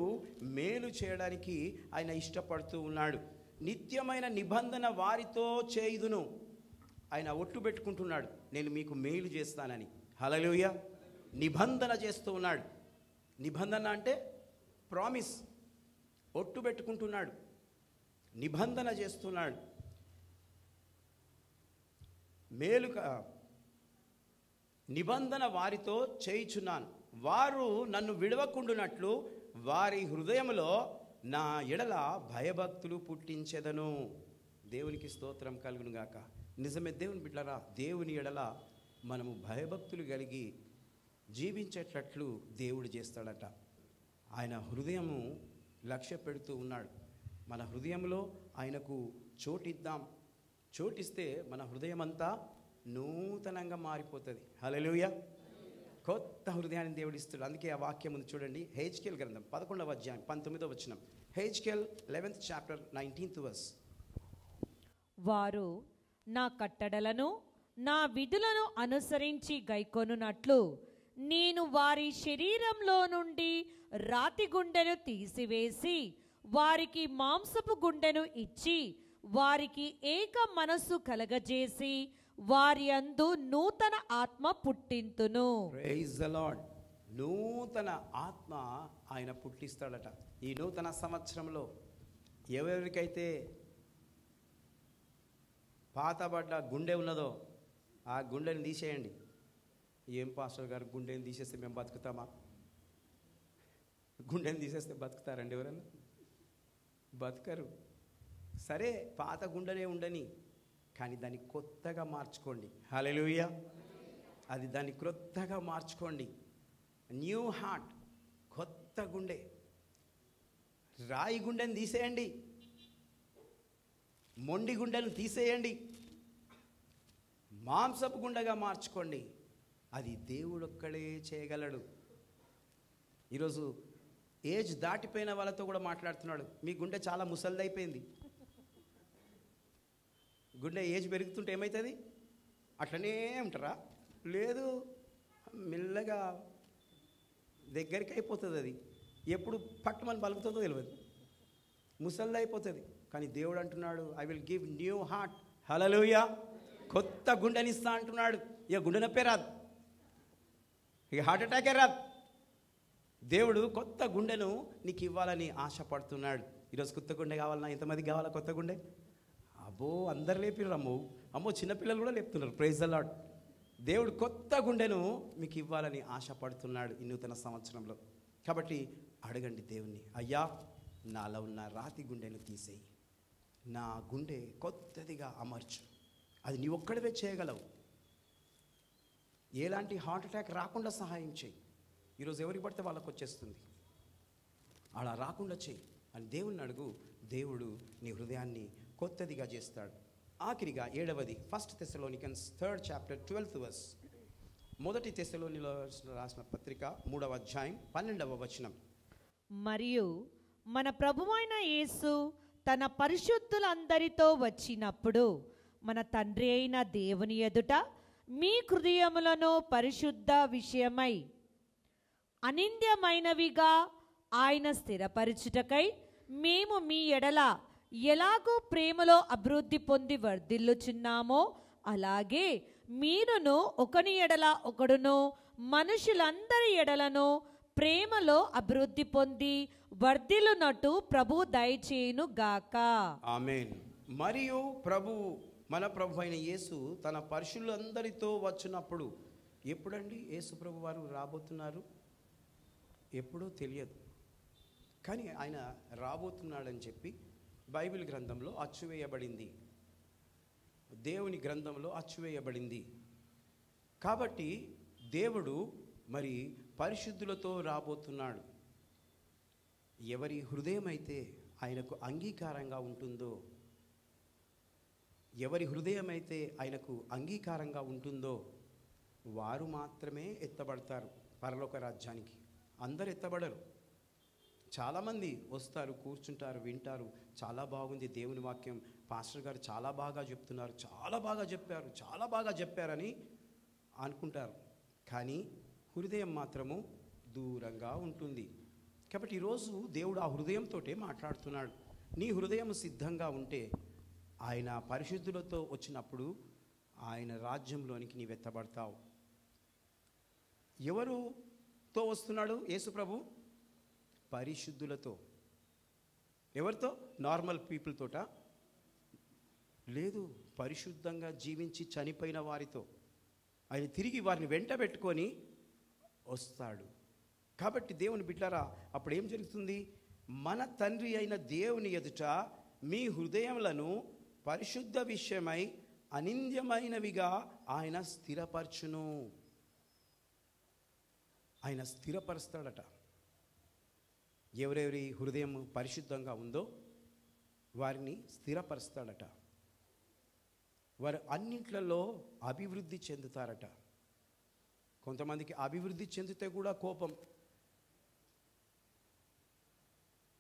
మేలు చేయడానికి ఆయన ఇష్టపడుతూ ఉన్నాడు. నిత్యమైన నిబంధన వారితో చేయుదును. ఆయన ఒట్టు పెట్టుకుంటున్నాడు, నేను మీకు మేలు చేస్తానని. హల్లెలూయా. నిబంధన చేస్తూ ఉన్నాడు. నిబంధన అంటే ప్రామిస్. ఒట్టు పెట్టుకుంటున్నాడు, నిబంధన చేస్తున్నాడు. నిబంధన వారితో చేయుచున్నాను. వారు నన్ను విడవకుండునట్లు వారి హృదయములో నా ఎడల భయభక్తులు పుట్టించెదను. దేవునికి స్తోత్రం కలుగును గాక. నిజమే దేవుని బిడ్డలారా, దేవుని ఎడల మనము భయభక్తులు కలిగి జీవించేటట్లు దేవుడు చేస్తాడట. ఆయన హృదయము లక్ష్య పెడుతూ ఉన్నాడు. మన హృదయంలో ఆయనకు చోటిద్దాం. చోటిస్తే మన హృదయం అంతా నూతనంగా మారిపోతుంది. హల్లెలూయా. కొత్త హృదయాన్ని దేవుడు ఇస్తాడు. అందుకే ఆ వాక్యం ఉంది చూడండి. హెజ్కేల్ గ్రంథం 11వ అధ్యాయం 19వ వచనం. హెజ్కేల్ 11th chapter 19th verse. వారు నా కట్టడలను నా విధులను అనుసరించి గైకొనున్నట్లు నేను వారి శరీరంలో నుండి రాతి గుండెను తీసివేసి వారికి మాంసపు గుండెను ఇచ్చి వారికి ఏక మనస్సు కలగజేసి వారి అందు నూతన ఆత్మ పుట్టింతును. Praise the lord. నూతన ఆత్మ ఆయన పుట్టిస్తాడట. ఈ నూతన సంవత్సరంలో ఎవరికైతే పాతబడ్డ గుండె ఉన్నదో ఆ గుండెని తీసేయండి. ఏం పాస్టర్ గారు, గుండెని తీసేస్తే మేము బతుకుతామా? గుండెని తీసేస్తే బతుకుతారండి ఎవరన్నా? బతకరు. సరే, పాత గుండెనే ఉండని, కానీ దాన్ని కొత్తగా మార్చుకోండి. హల్లెలూయా. అది దాన్ని క్రొత్తగా మార్చుకోండి. న్యూ హార్ట్, కొత్త గుండె. రాయి గుండెని తీసేయండి, మొండి గుండెను తీసేయండి, మాంసపు గుండెగా మార్చుకోండి. అది దేవుడు ఒక్కడే చేయగలడు. ఈరోజు ఏజ్ దాటిపోయిన వాళ్ళతో కూడా మాట్లాడుతున్నాడు. మీ గుండె చాలా ముసలిదైపోయింది. గుండె ఏజ్ పెరుగుతుంటే ఏమవుతుంది? అట్లనే ఉంటారా? లేదు, మెల్లగా దగ్గరికి అయిపోతుంది. అది ఎప్పుడు పట్టుమని పలుకుతుందో తెలియదు, ముసలిది అయిపోతుంది. కానీ దేవుడు అంటున్నాడు, I will give new heart. Hallelujah. కొత్త గుండెనిస్తా అంటున్నాడు. ఇక గుండె నొప్పే రాదు, ఇక హార్ట్ అటాకే రాదు. దేవుడు కొత్త గుండెను నీకు ఇవ్వాలని ఆశపడుతున్నాడు. ఈరోజు కొత్త గుండె కావాలన్నా ఎంతమందికి కావాలా కొత్త గుండె? అబ్బో అందరు లేపిర్రు అమ్మో చిన్నపిల్లలు కూడా లేపుతున్నారు. Praise the lord. దేవుడు కొత్త గుండెను మీకు ఇవ్వాలని ఆశపడుతున్నాడు ఈ నూతన సంవత్సరంలో. కాబట్టి అడగండి దేవుణ్ణి, అయ్యా నాలో ఉన్న రాతి గుండెను తీసేయి, నా గుండె కొత్తదిగా అమర్చు. అది నీ ఒక్కడివే చేయగలవు. ఎలాంటి హార్ట్ అటాక్ రాకుండా సహాయం చేయి. ఈరోజు ఎవరికి పడితే వాళ్ళకు వచ్చేస్తుంది, అలా రాకుండా చేయి అని దేవుణ్ణి అడుగు. దేవుడు నీ హృదయాన్ని కొత్తదిగా చేస్తాడు. ఆఖరిగా 7వది 1 Thessalonians 3rd chapter 12th verse. మొదటి తెస్సలోనిలో రాసిన పత్రిక 3వ అధ్యాయం 12వ వచనం. మరియు మన ప్రభువైన యేసు తన పరిశుద్ధులందరితో వచ్చినప్పుడు మన తండ్రి అయిన దేవుని ఎదుట మీ హృదయములను పరిశుద్ధ విషయమై అనింద్యమైనవిగా ఆయన స్థిరపరచుటకై మేము మీ ఎడల ఎలాగూ ప్రేమలో అభివృద్ధి పొంది వర్ధిల్లుచున్నామో అలాగే మీరును ఒకని ఎడల ఒకడును మనుషులందరి ఎడలను ప్రేమలో అభివృద్ధి పొంది వర్ధిల్లునట్టు ప్రభు దయచేయును గాక. ఆమేన్. మరియు మన ప్రభు అయిన యేసు తన పరిశుద్ధులందరితో వచ్చినప్పుడు, ఎప్పుడండి యేసు ప్రభు వారు రాబోతున్నారు? ఎప్పుడో తెలియదు, కానీ ఆయన రాబోతున్నాడని చెప్పి బైబిల్ గ్రంథంలో అచ్చువేయబడింది, దేవుని గ్రంథంలో అచ్చువేయబడింది. కాబట్టి దేవుడు మరి పరిశుద్ధులతో రాబోతున్నాడు. ఎవరి హృదయం అయితే ఆయనకు అంగీకారంగా ఉంటుందో, ఎవరి హృదయం అయితే ఆయనకు అంగీకారంగా ఉంటుందో వారు మాత్రమే ఎత్తబడతారు పరలోక రాజ్యానికి. అందరు ఎత్తబడరు. చాలామంది వస్తారు, కూర్చుంటారు, వింటారు, చాలా బాగుంది దేవుని వాక్యం, పాస్టర్ గారు చాలా బాగా చెప్తున్నారు, చాలా బాగా చెప్పారని అనుకుంటారు. కానీ హృదయం మాత్రము దూరంగా ఉంటుంది. కాబట్టి ఈరోజు దేవుడు ఆ హృదయంతో మాట్లాడుతున్నాడు. నీ హృదయం సిద్ధంగా ఉంటే ఆయన పరిశుద్ధులతో వచ్చినప్పుడు ఆయన రాజ్యంలోనికి నీవు ఎత్తబడతావు. ఎవరుతో వస్తున్నాడు యేసు ప్రభు? పరిశుద్ధులతో. ఎవరితో? నార్మల్ పీపుల్ తోట లేదు, పరిశుద్ధంగా జీవించి చనిపోయిన వారితో ఆయన తిరిగి వారిని వెంట పెట్టుకొని వస్తాడు. కాబట్టి దేవుని బిడ్డలారా, అప్పుడు ఏం జరుగుతుంది? మన తండ్రి అయిన దేవుని ఎదుట మీ హృదయములను పరిశుద్ధ విషయమై అనింద్యమైనవిగా ఆయన స్థిరపరచును. ఆయన స్థిరపరుస్తాడట. ఎవరెవరి హృదయం పరిశుద్ధంగా ఉందో వారిని స్థిరపరుస్తాడట. వారు అన్నింట్లలో అభివృద్ధి చెందుతారట. కొంతమందికి అభివృద్ధి చెందితే కూడా కోపం,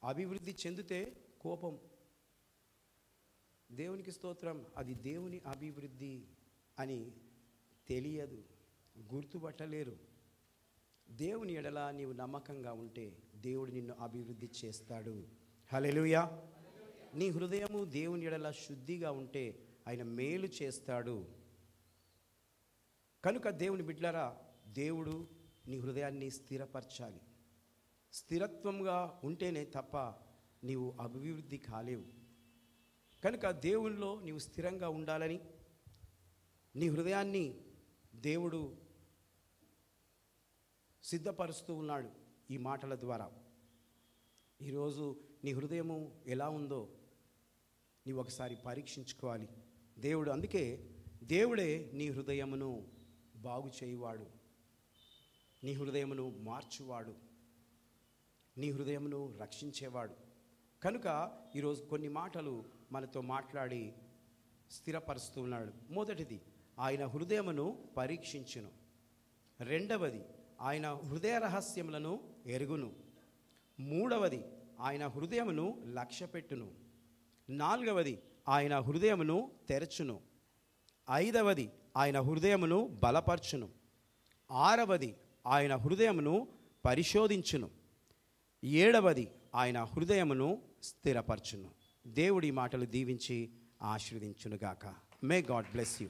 అభివృద్ధి చెందితే కోపం. దేవునికి స్తోత్రం, అది దేవుని అభివృద్ధి అని తెలియదు, గుర్తుపట్టలేరు. దేవుని ఎడల నీవు నమ్మకంగా ఉంటే దేవుడు నిన్ను అభివృద్ధి చేస్తాడు. హల్లెలూయా. నీ హృదయము దేవుని ఎడల శుద్ధిగా ఉంటే ఆయన మేలు చేస్తాడు. కనుక దేవుని బిడ్డలారా, దేవుడు నీ హృదయాన్ని స్థిరపరచాలి. స్థిరత్వంగా ఉంటేనే తప్ప నీవు అభివృద్ధి కాలేవు. కనుక దేవునిలో నీవు స్థిరంగా ఉండాలని నీ హృదయాన్ని దేవుడు సిద్ధపరుస్తూ ఉన్నాడు ఈ మాటల ద్వారా. ఈరోజు నీ హృదయము ఎలా ఉందో నీవు ఒకసారి పరీక్షించుకోవాలి. అందుకే దేవుడే నీ హృదయమును బాగు చేయువాడు, నీ హృదయమును మార్చువాడు, నీ హృదయమును రక్షించేవాడు. కనుక ఈరోజు కొన్ని మాటలు మనతో మాట్లాడి స్థిరపరుస్తూ ఉన్నాడు. మొదటిది, ఆయన హృదయమును పరీక్షించును. రెండవది, ఆయన హృదయ రహస్యములను ఎరుగును. మూడవది, ఆయన హృదయమును లక్ష్యపెట్టును. నాలుగవది, ఆయన హృదయమును తెరచును. ఐదవది, ఆయన హృదయమును బలపరచును. ఆరవది, ఆయన హృదయమును పరిశోధించును. ఏడవది, ఆయన హృదయమును స్థిరపరచును. దేవుడి మాటలు దీవించి ఆశీర్వదించునుగాక. May God bless you.